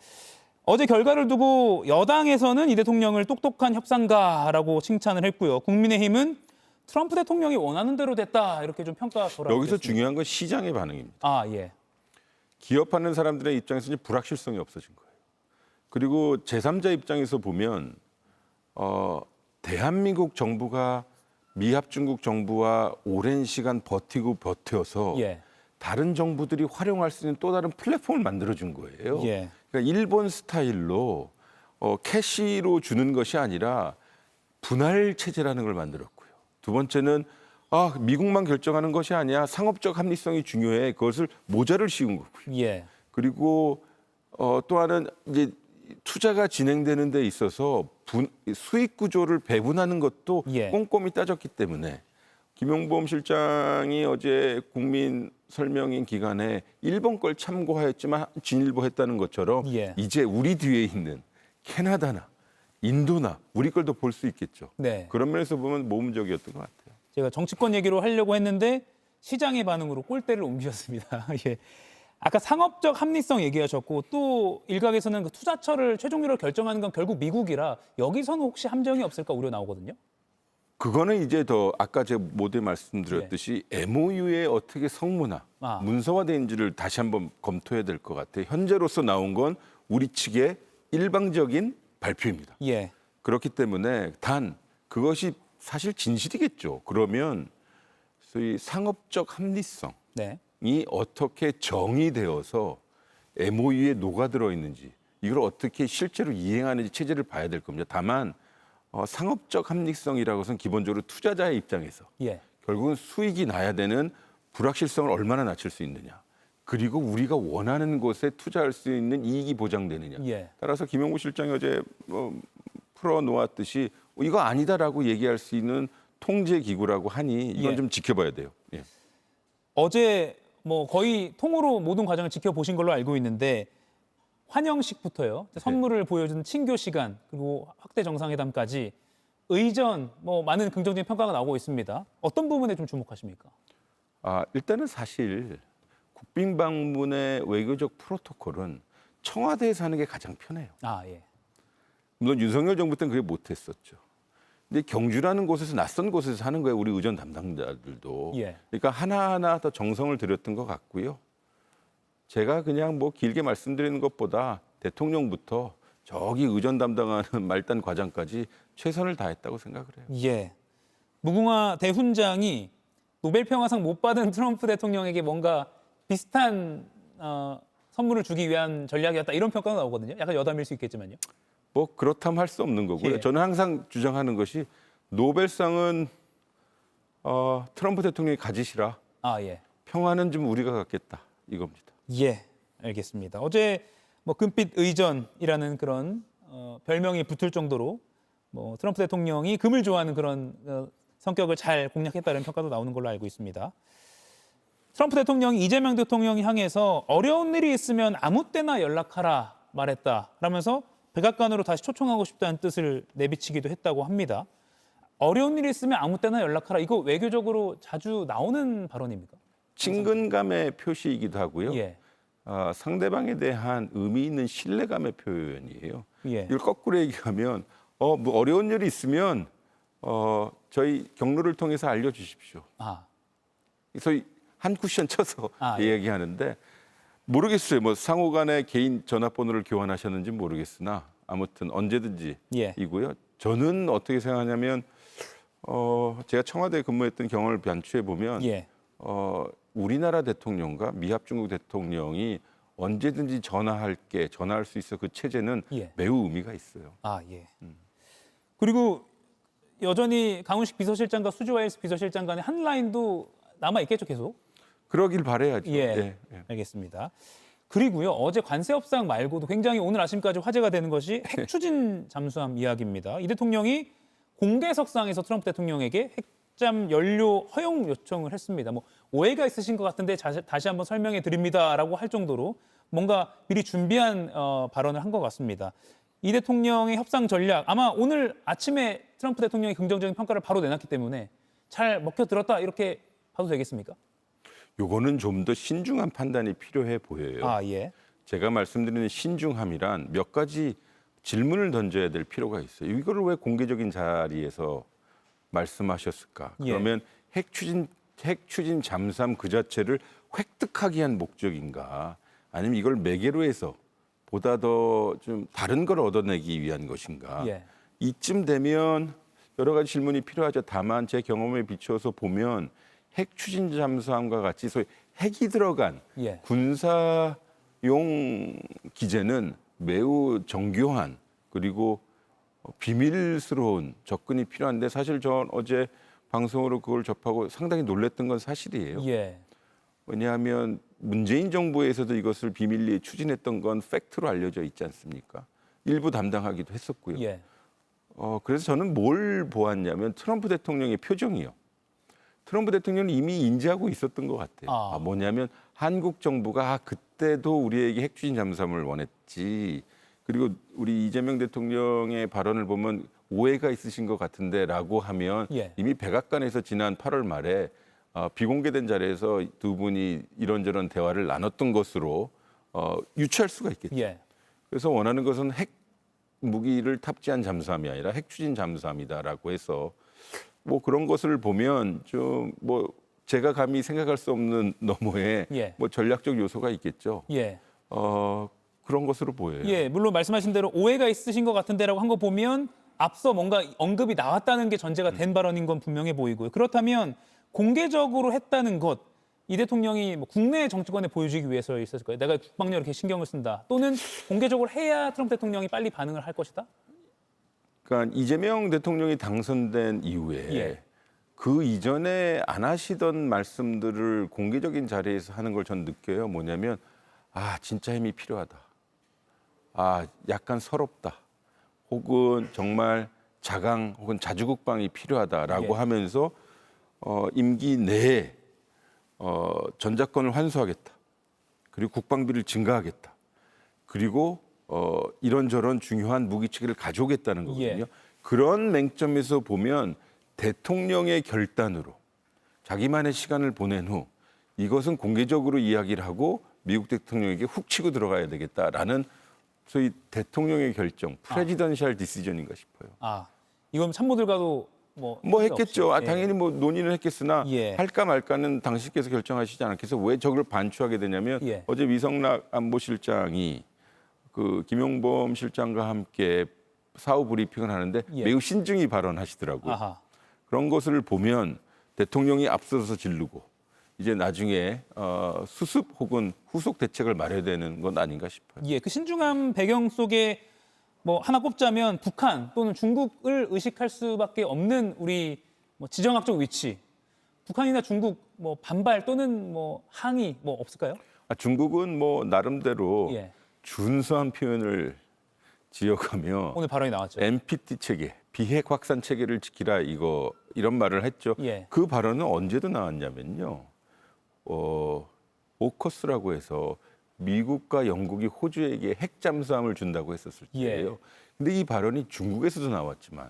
어제 결과를 두고 여당에서는 이 대통령을 똑똑한 협상가라고 칭찬을 했고요. 국민의힘은 트럼프 대통령이 원하는 대로 됐다 이렇게 좀 평가 돌아오고 여기서 있습니다. 중요한 건 시장의 반응입니다. 예. 기업하는 사람들의 입장에서 불확실성이 없어진 거예요. 그리고 제3자 입장에서 보면 대한민국 정부가 미합 중국 정부와 오랜 시간 버텨서 다른 정부들이 활용할 수 있는 또 다른 플랫폼을 만들어준 거예요. 예. 그러니까 일본 스타일로 캐시로 주는 것이 아니라 분할 체제라는 걸 만들었고요. 두 번째는 미국만 결정하는 것이 아니야. 상업적 합리성이 중요해. 그것을 모자를 씌운 거고요. 예. 그리고 또 하나는 이제 투자가 진행되는 데 있어서 수익 구조를 배분하는 것도 꼼꼼히 따졌기 때문에 김용범 실장이 어제 국민 설명인 기간에 일본 걸 참고하였지만 진일보했다는 것처럼 이제 우리 뒤에 있는 캐나다나 인도나 우리 걸도 볼 수 있겠죠. 네. 그런 면에서 보면 모범적이었던 것 같아요. 제가 정치권 얘기로 하려고 했는데 시장의 반응으로 꼴대를 옮기셨습니다. 예. 아까 상업적 합리성 얘기하셨고 또 일각에서는 그 투자처를 최종적으로 결정하는 건 결국 미국이라 여기서는 혹시 함정이 없을까 우려 나오거든요. 그거는 이제 더 아까 제가 모두에 말씀드렸듯이 MOU에 어떻게 성문화, 문서화된지를 다시 한번 검토해야 될 것 같아요. 현재로서 나온 건 우리 측의 일방적인 발표입니다. 예. 그렇기 때문에 단 그것이 사실 진실이겠죠. 그러면 소위 상업적 합리성이 네. 어떻게 정의되어서 MOU에 녹아들어 있는지 이걸 어떻게 실제로 이행하는지 체제를 봐야 될 겁니다. 다만 상업적 합리성이라고 해서는 기본적으로 투자자의 입장에서 예. 결국은 수익이 나야 되는 불확실성을 얼마나 낮출 수 있느냐. 그리고 우리가 원하는 곳에 투자할 수 있는 이익이 보장되느냐. 예. 따라서 김용구 실장이 어제 풀어놓았듯이 이거 아니다라고 얘기할 수 있는 통제 기구라고 하니 이건 예. 좀 지켜봐야 돼요. 예. 어제 뭐 거의 통으로 모든 과정을 지켜보신 걸로 알고 있는데 환영식부터요. 선물을 보여주는 친교 시간 그리고 확대 정상회담까지 의전 뭐 많은 긍정적인 평가가 나오고 있습니다. 어떤 부분에 좀 주목하십니까? 일단은 사실 국빈 방문의 외교적 프로토콜은 청와대에서 하는 게 가장 편해요. 예. 물론 윤석열 정부 때는 그게 못했었죠. 근데 경주라는 곳에서 낯선 곳에서 하는 거예요. 우리 의전 담당자들도. 예. 그러니까 하나하나 더 정성을 들였던 것 같고요. 제가 그냥 뭐 길게 말씀드리는 것보다 대통령부터 저기 의전 담당하는 말단 과장까지 최선을 다했다고 생각을 해요. 예. 무궁화 대훈장이 노벨 평화상 못 받은 트럼프 대통령에게 뭔가 비슷한 선물을 주기 위한 전략이었다 이런 평가가 나오거든요. 약간 여담일 수 있겠지만요. 뭐 그렇다면 할 수 없는 거고요. 예. 저는 항상 주장하는 것이 노벨상은 트럼프 대통령이 가지시라. 예. 평화는 좀 우리가 갖겠다 이겁니다. 예, 알겠습니다. 어제 뭐 금빛 의전이라는 그런 별명이 붙을 정도로 뭐 트럼프 대통령이 금을 좋아하는 그런 성격을 잘 공략했다는 평가도 나오는 걸로 알고 있습니다. 트럼프 대통령이 이재명 대통령이 향해서 어려운 일이 있으면 아무 때나 연락하라 말했다라면서 백악관으로 다시 초청하고 싶다는 뜻을 내비치기도 했다고 합니다. 어려운 일이 있으면 아무 때나 연락하라. 이거 외교적으로 자주 나오는 발언입니까? 친근감의 표시이기도 하고요. 예. 상대방에 대한 의미 있는 신뢰감의 표현이에요. 예. 이걸 거꾸로 얘기하면 뭐 어려운 일이 있으면 저희 경로를 통해서 알려주십시오. 그래서 한 쿠션 쳐서 이야기하는데 모르겠어요. 뭐 상호간에 개인 전화번호를 교환하셨는지 모르겠으나 아무튼 언제든지 이고요. 저는 어떻게 생각하냐면 제가 청와대에 근무했던 경험을 반추해 보면 우리나라 대통령과 미합 중국 대통령이 언제든지 전화할 수 있어 그 체제는 매우 의미가 있어요. 예. 그리고 여전히 강훈식 비서실장과 수지와일스 비서실장 간의 한 라인도 남아 있겠죠, 계속? 그러길 바라야죠. 예. 알겠습니다. 그리고요, 어제 관세 협상 말고도 굉장히 오늘 아침까지 화제가 되는 것이 핵 추진 잠수함 이야기입니다. 이 대통령이 공개석상에서 트럼프 대통령에게 핵잠 연료 허용 요청을 했습니다. 뭐 오해가 있으신 것 같은데 다시 한번 설명해 드립니다라고 할 정도로 뭔가 미리 준비한 발언을 한 것 같습니다. 이 대통령의 협상 전략 아마 오늘 아침에 트럼프 대통령이 긍정적인 평가를 바로 내놨기 때문에 잘 먹혀들었다 이렇게 봐도 되겠습니까? 요거는 좀 더 신중한 판단이 필요해 보여요. 예. 제가 말씀드리는 신중함이란 몇 가지 질문을 던져야 될 필요가 있어요. 이거를 왜 공개적인 자리에서 말씀하셨을까? 그러면 핵 추진 잠수함 그 자체를 획득하기 위한 목적인가? 아니면 이걸 매개로 해서 보다 더 좀 다른 걸 얻어내기 위한 것인가? 이쯤 되면 여러 가지 질문이 필요하죠. 다만 제 경험에 비추어서 보면 핵 추진 잠수함과 같이 소위 핵이 들어간 군사용 기제는 매우 정교한 그리고 비밀스러운 접근이 필요한데 사실 전 어제 방송으로 그걸 접하고 상당히 놀랐던 건 사실이에요. 왜냐하면 문재인 정부에서도 이것을 비밀리에 추진했던 건 팩트로 알려져 있지 않습니까? 일부 담당하기도 했었고요. 그래서 저는 뭘 보았냐면 트럼프 대통령의 표정이요. 트럼프 대통령은 이미 인지하고 있었던 것 같아요. 뭐냐면 한국 정부가 그때도 우리에게 핵 추진 잠수함을 원했지 그리고 우리 이재명 대통령의 발언을 보면 오해가 있으신 것 같은데라고 하면 예. 이미 백악관에서 지난 8월 말에 비공개된 자리에서 두 분이 이런저런 대화를 나눴던 것으로 유추할 수가 있겠죠. 예. 그래서 원하는 것은 핵 무기를 탑재한 잠수함이 아니라 핵 추진 잠수함이다라고 해서 뭐 그런 것을 보면 좀 뭐 제가 감히 생각할 수 없는 너머에 예. 뭐 전략적 요소가 있겠죠. 예. 그런 것으로 보여요. 예, 물론 말씀하신 대로 오해가 있으신 것 같은데라고 한 거 보면 앞서 뭔가 언급이 나왔다는 게 전제가 된 발언인 건 분명해 보이고요. 그렇다면 공개적으로 했다는 것, 이 대통령이 뭐 국내 정치권에 보여주기 위해서 있었을까요? 내가 국방력 이렇게 신경을 쓴다. 또는 공개적으로 해야 트럼프 대통령이 빨리 반응을 할 것이다? 그러니까 이재명 대통령이 당선된 이후에 예. 그 이전에 안 하시던 말씀들을 공개적인 자리에서 하는 걸 전 느껴요. 뭐냐면 진짜 힘이 필요하다. 약간 서럽다. 혹은 정말 자강 혹은 자주국방이 필요하다라고 예. 하면서 임기 내에 전작권을 환수하겠다. 그리고 국방비를 증가하겠다. 그리고 이런저런 중요한 무기체계를 가져오겠다는 거거든요. 예. 그런 맹점에서 보면 대통령의 결단으로 자기만의 시간을 보낸 후 이것은 공개적으로 이야기를 하고 미국 대통령에게 훅 치고 들어가야 되겠다라는 소위 대통령의 결정, 프레지던셜 디시전인가 싶어요. 이건 참모들과도 뭐 했겠죠. 없이. 당연히 뭐 논의는 했겠으나 예. 할까 말까는 당신께서 결정하시지 않겠어요. 왜 저걸 반추하게 되냐면 예. 어제 위성락 안보실장이 그 김용범 실장과 함께 사후 브리핑을 하는데 예. 매우 신중히 발언하시더라고요. 아하. 그런 것을 보면 대통령이 앞서서 지르고 이제 나중에 수습 혹은 후속 대책을 마련해야 되는 건 아닌가 싶어요. 예, 그 신중한 배경 속에 뭐 하나 꼽자면 북한 또는 중국을 의식할 수밖에 없는 우리 뭐 지정학적 위치. 북한이나 중국 뭐 반발 또는 뭐 항의 뭐 없을까요? 중국은 뭐 나름대로 예. 준수한 표현을 지어가며 오늘 발언이 나왔죠. NPT 체계, 비핵 확산 체계를 지키라 이런 말을 했죠. 예. 그 발언은 언제도 나왔냐면요. 오커스라고 해서 미국과 영국이 호주에게 핵 잠수함을 준다고 했었을 때예요. 근데 이 발언이 중국에서도 나왔지만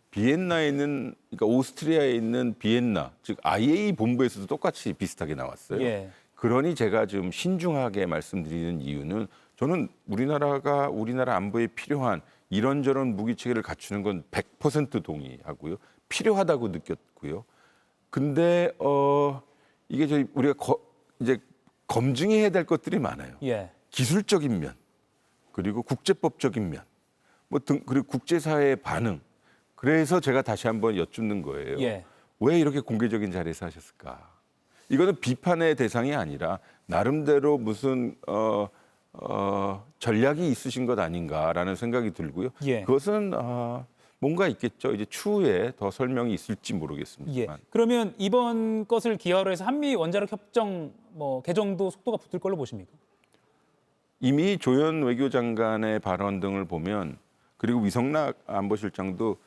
비엔나에 있는 그러니까 오스트리아에 있는 비엔나 즉 IAEA 본부에서도 똑같이 비슷하게 나왔어요. 예. 그러니 제가 좀 신중하게 말씀드리는 이유는 저는 우리나라 안보에 필요한 이런저런 무기 체계를 갖추는 건 100% 동의하고요. 필요하다고 느꼈고요. 근데 이게 우리가 이제 검증해야 될 것들이 많아요. 예. 기술적인 면, 그리고 국제법적인 면, 그리고 국제사회의 반응. 그래서 제가 다시 한번 여쭙는 거예요. 예. 왜 이렇게 공개적인 자리에서 하셨을까? 이거는 비판의 대상이 아니라 나름대로 무슨 전략이 있으신 것 아닌가라는 생각이 들고요. 예. 그것은 뭔가 있겠죠. 이제 추후에 더 설명이 있을지 모르겠습니다만. 예. 그러면 이번 것을 기하로 해서 한미 원자력 협정 개정도 속도가 붙을 걸로 보십니까? 이미 조현 외교장관의 발언 등을 보면 그리고 위성락 안보실장도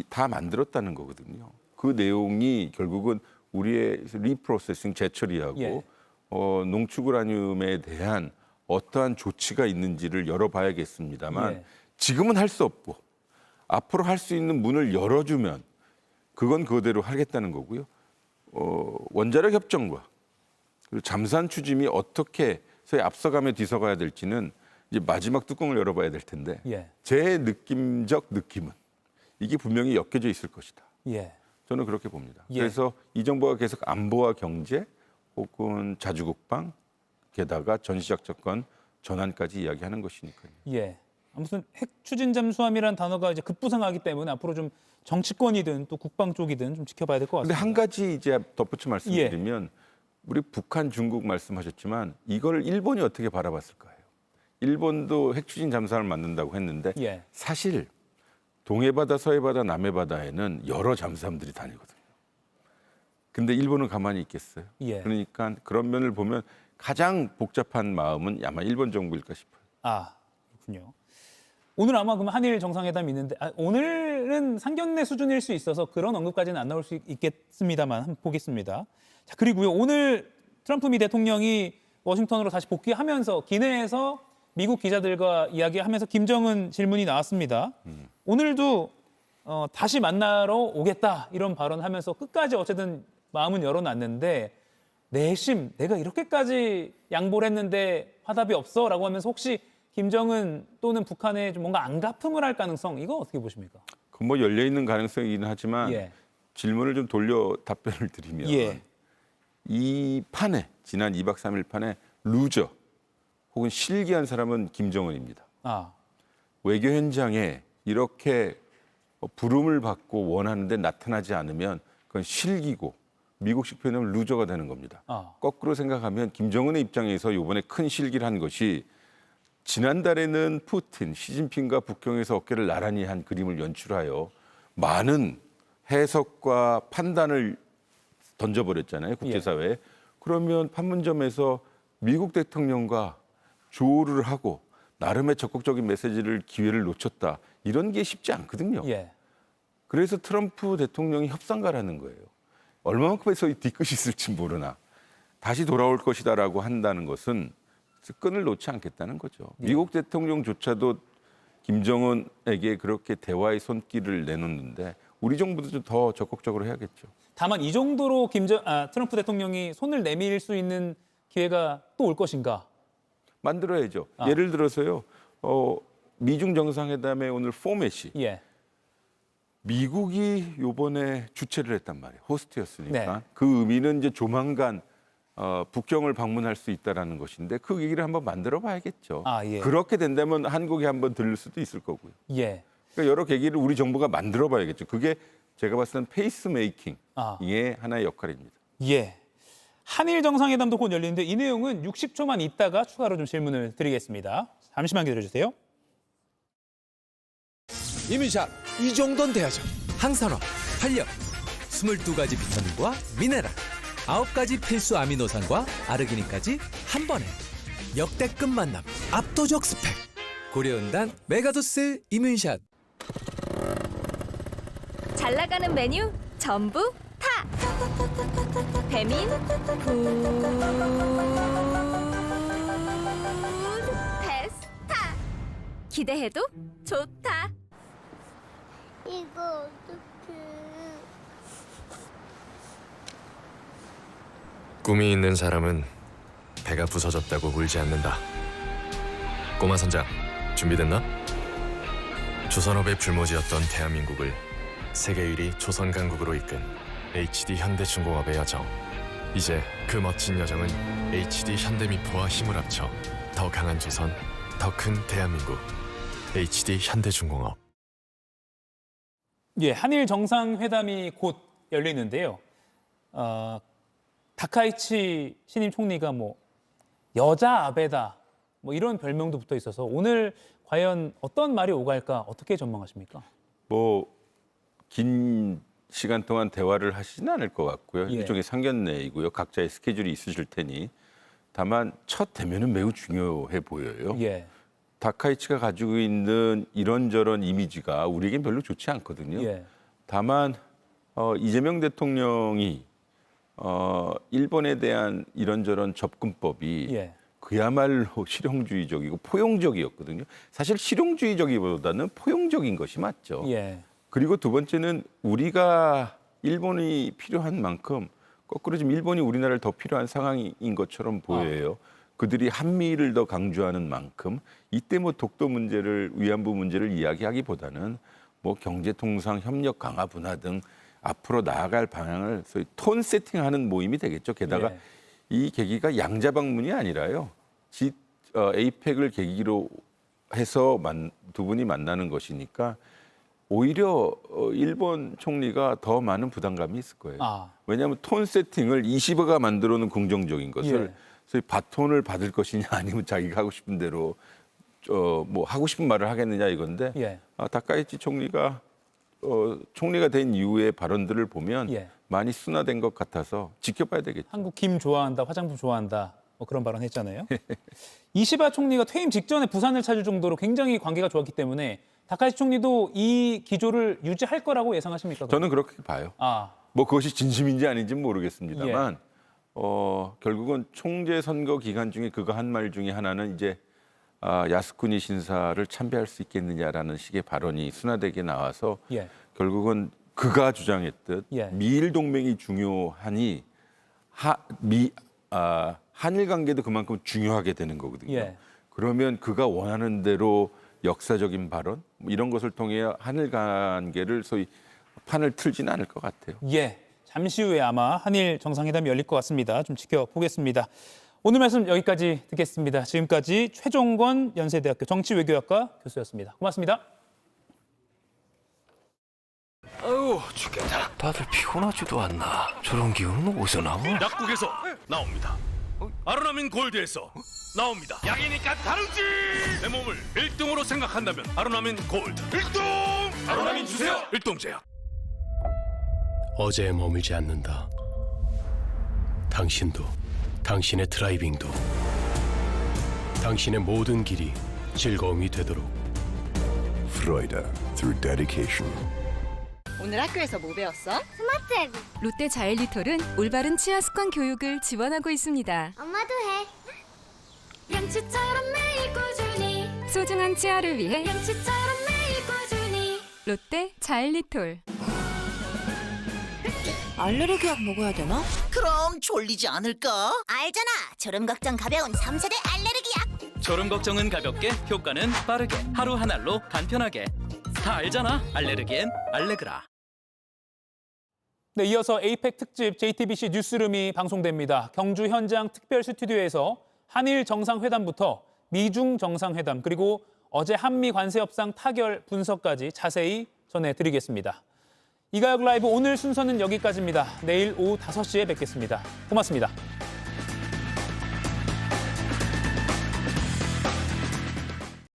다 만들었다는 거거든요. 그 내용이 결국은 우리의 리프로세싱 재처리하고 예. 농축우라늄에 대한 어떠한 조치가 있는지를 열어봐야겠습니다만 예. 지금은 할 수 없고 앞으로 할 수 있는 문을 열어주면 그건 그대로 하겠다는 거고요. 원자력 협정과 그리고 잠수함 추진이 어떻게 서에 앞서가며 뒤서가야 될지는 이제 마지막 뚜껑을 열어봐야 될 텐데 예. 제 느낌적 느낌은 이게 분명히 엮여져 있을 것이다. 예. 저는 그렇게 봅니다. 예. 그래서 이 정부가 계속 안보와 경제 혹은 자주국방 게다가 전시작전권 전환까지 이야기하는 것이니까요. 예. 아무튼 핵 추진 잠수함이라는 단어가 이제 급부상하기 때문에 앞으로 좀 정치권이든 또 국방 쪽이든 좀 지켜봐야 될 것 근데 같습니다. 한 가지 이제 덧붙여 말씀드리면 우리 북한, 중국 말씀하셨지만 이걸 일본이 어떻게 바라봤을까요? 일본도 핵 추진 잠수함을 만든다고 했는데 예. 사실 동해바다, 서해바다, 남해바다에는 여러 잠수함들이 다니거든요. 근데 일본은 가만히 있겠어요? 예. 그러니까 그런 면을 보면 가장 복잡한 마음은 아마 일본 정부일까 싶어요. 그렇군요. 오늘 아마 그럼 한일 정상회담이 있는데 오늘은 상견례 수준일 수 있어서 그런 언급까지는 안 나올 수 있겠습니다만 한번 보겠습니다. 자, 그리고요. 오늘 트럼프 미 대통령이 워싱턴으로 다시 복귀하면서 기내에서 미국 기자들과 이야기하면서 김정은 질문이 나왔습니다. 오늘도 다시 만나러 오겠다 이런 발언하면서 끝까지 어쨌든 마음은 열어놨는데 내심 내가 이렇게까지 양보를 했는데 화답이 없어라고 하면서 혹시 김정은 또는 북한에 좀 뭔가 안갚음을 할 가능성 이거 어떻게 보십니까? 그 뭐 열려 있는 가능성이긴 하지만 예. 질문을 좀 돌려 답변을 드리면 예. 이 판에 지난 2박 3일 판에 루저 혹은 실기한 사람은 김정은입니다. 아. 외교 현장에 이렇게 부름을 받고 원하는데 나타나지 않으면 그건 실기고 미국식 표현하면 루저가 되는 겁니다. 거꾸로 생각하면 김정은의 입장에서 이번에 큰 실기를 한 것이 지난달에는 푸틴, 시진핑과 북경에서 어깨를 나란히 한 그림을 연출하여 많은 해석과 판단을 던져버렸잖아요. 국제사회에. 그러면 판문점에서 미국 대통령과 조우를 하고 나름의 적극적인 메시지를 기회를 놓쳤다. 이런 게 쉽지 않거든요. 예. 그래서 트럼프 대통령이 협상가라는 거예요. 얼마만큼에서 뒤끝이 있을지 모르나 다시 돌아올 것이다라고 한다는 것은 끈을 놓지 않겠다는 거죠. 미국 대통령조차도 김정은에게 그렇게 대화의 손길을 내놓는데 우리 정부도 좀 더 적극적으로 해야겠죠. 다만 이 정도로 트럼프 대통령이 손을 내밀 수 있는 기회가 또 올 것인가? 만들어야죠. 예를 들어서요. 미중 정상회담의 오늘 포맷이 예. 미국이 요번에 주최를 했단 말이에요. 호스트였으니까. 네. 그 의미는 이제 조만간 북경을 방문할 수 있다라는 것인데 그 얘기를 한번 만들어 봐야겠죠. 예. 그렇게 된다면 한국에 한번 들릴 수도 있을 거고요. 예. 그러니까 여러 계기를 우리 정부가 만들어 봐야겠죠. 그게 제가 봤을 때는 페이스 메이킹의 하나의 역할입니다. 예. 한일 정상회담도 곧 열리는데 이 내용은 60초만 있다가 추가로 좀 질문을 드리겠습니다. 잠시만 기다려주세요. 이민샷 이 정도는 돼야죠. 항산화, 활력, 22가지 비타민과 미네랄, 9가지 필수 아미노산과 아르기닌까지 한 번에 역대급 만남, 압도적 스펙. 고려은단 메가도스 이민샷. 잘 나가는 메뉴 전부 타! 배민 푸드페스타. 기대해도 좋다. 이거 어떡해. 꿈이 있는 사람은 배가 부서졌다고 울지 않는다. 꼬마 선장, 준비됐나? 조선업의 불모지였던 대한민국을 세계 1위 조선 강국으로 이끈 HD 현대중공업의 여정. 이제 그 멋진 여정은 HD 현대미포와 힘을 합쳐 더 강한 조선, 더 큰 대한민국. HD 현대중공업. 예, 한일 정상회담이 곧 열리는데요. 다카이치 신임 총리가 뭐 여자 아베다 뭐 이런 별명도 붙어 있어서 오늘 과연 어떤 말이 오갈까 어떻게 전망하십니까? 뭐 긴 시간 동안 대화를 하시지는 않을 것 같고요. 예. 일종의 상견례이고요. 각자의 스케줄이 있으실 테니 다만 첫 대면은 매우 중요해 보여요. 예. 다카이치가 가지고 있는 이런저런 이미지가 우리에겐 별로 좋지 않거든요. 예. 다만 이재명 대통령이 일본에 대한 이런저런 접근법이 예. 그야말로 실용주의적이고 포용적이었거든요. 사실 실용주의적이보다는 포용적인 것이 맞죠. 예. 그리고 두 번째는 우리가 일본이 필요한 만큼 거꾸로 지금 일본이 우리나라를 더 필요한 상황인 것처럼 보여요. 그들이 한미를 더 강조하는 만큼 이때 뭐 독도 문제를 위안부 문제를 이야기하기보다는 뭐 경제 통상 협력 강화 분화 등 앞으로 나아갈 방향을 소위 톤 세팅하는 모임이 되겠죠. 게다가 예. 이 계기가 양자 방문이 아니라요. 에이펙을 계기로 해서 두 분이 만나는 것이니까 오히려 일본 총리가 더 많은 부담감이 있을 거예요. 왜냐하면 톤 세팅을 이시바가 만들어 놓은 긍정적인 것을 소위 바톤을 받을 것이냐 아니면 자기가 하고 싶은 대로 뭐 하고 싶은 말을 하겠느냐 이건데 예. 다카이치 총리가 총리가 된 이후의 발언들을 보면 많이 순화된 것 같아서 지켜봐야 되겠죠. 한국 김 좋아한다, 화장품 좋아한다 뭐 그런 발언 했잖아요. 이시바 총리가 퇴임 직전에 부산을 찾을 정도로 굉장히 관계가 좋았기 때문에 다카이치 총리도 이 기조를 유지할 거라고 예상하십니까? 저는 그렇게 봐요. 뭐 그것이 진심인지 아닌지는 모르겠습니다만 결국은 총재 선거 기간 중에 그거 한 말 중에 하나는 이제 야스쿠니 신사를 참배할 수 있겠느냐라는 식의 발언이 순화되게 나와서 예. 결국은 그가 주장했듯 예. 미일 동맹이 중요하니 한일 관계도 그만큼 중요하게 되는 거거든요. 예. 그러면 그가 원하는 대로 역사적인 발언 뭐 이런 것을 통해 한일 관계를 소위 판을 틀지는 않을 것 같아요. 예, 잠시 후에 아마 한일 정상회담이 열릴 것 같습니다. 좀 지켜보겠습니다. 오늘 말씀 여기까지 듣겠습니다. 지금까지 최종권 연세대학교 정치외교학과 교수였습니다. 고맙습니다. 아유 죽겠다. 다들 피곤하지도 않나. 저런 기운은 어디서 나와? 약국에서 나옵니다. 아로나민 골드에서 나옵니다. 약이니까 다르지. 내 몸을 1등으로 생각한다면 아로나민 골드 1등. 아로나민 주세요. 일동제약. 어제에 머물지 않는다. 당신도, 당신의 드라이빙도, 당신의 모든 길이 즐거움이 되도록. Freude through dedication. 오늘 학교에서 뭐 배웠어? 스마트 애국. 롯데 자일리톨은 올바른 치아 습관 교육을 지원하고 있습니다. 엄마도 해. 양치처럼 매일 꾸준히 소중한 치아를 위해 양치처럼 매일 꾸준히 롯데 자일리톨. 알레르기 약 먹어야 되나? 그럼 졸리지 않을까? 알잖아. 졸음 걱정 가벼운 3세대 알레르기 약. 졸음 걱정은 가볍게, 효과는 빠르게, 하루 한 알로 간편하게. 다 알잖아. 알레르기엔 알레그라. 네, 이어서 에이펙 특집 JTBC 뉴스룸이 방송됩니다. 경주 현장 특별 스튜디오에서 한일 정상회담부터 미중 정상회담 그리고 어제 한미 관세 협상 타결 분석까지 자세히 전해드리겠습니다. 이가혁 라이브 오늘 순서는 여기까지입니다. 내일 오후 5시에 뵙겠습니다. 고맙습니다.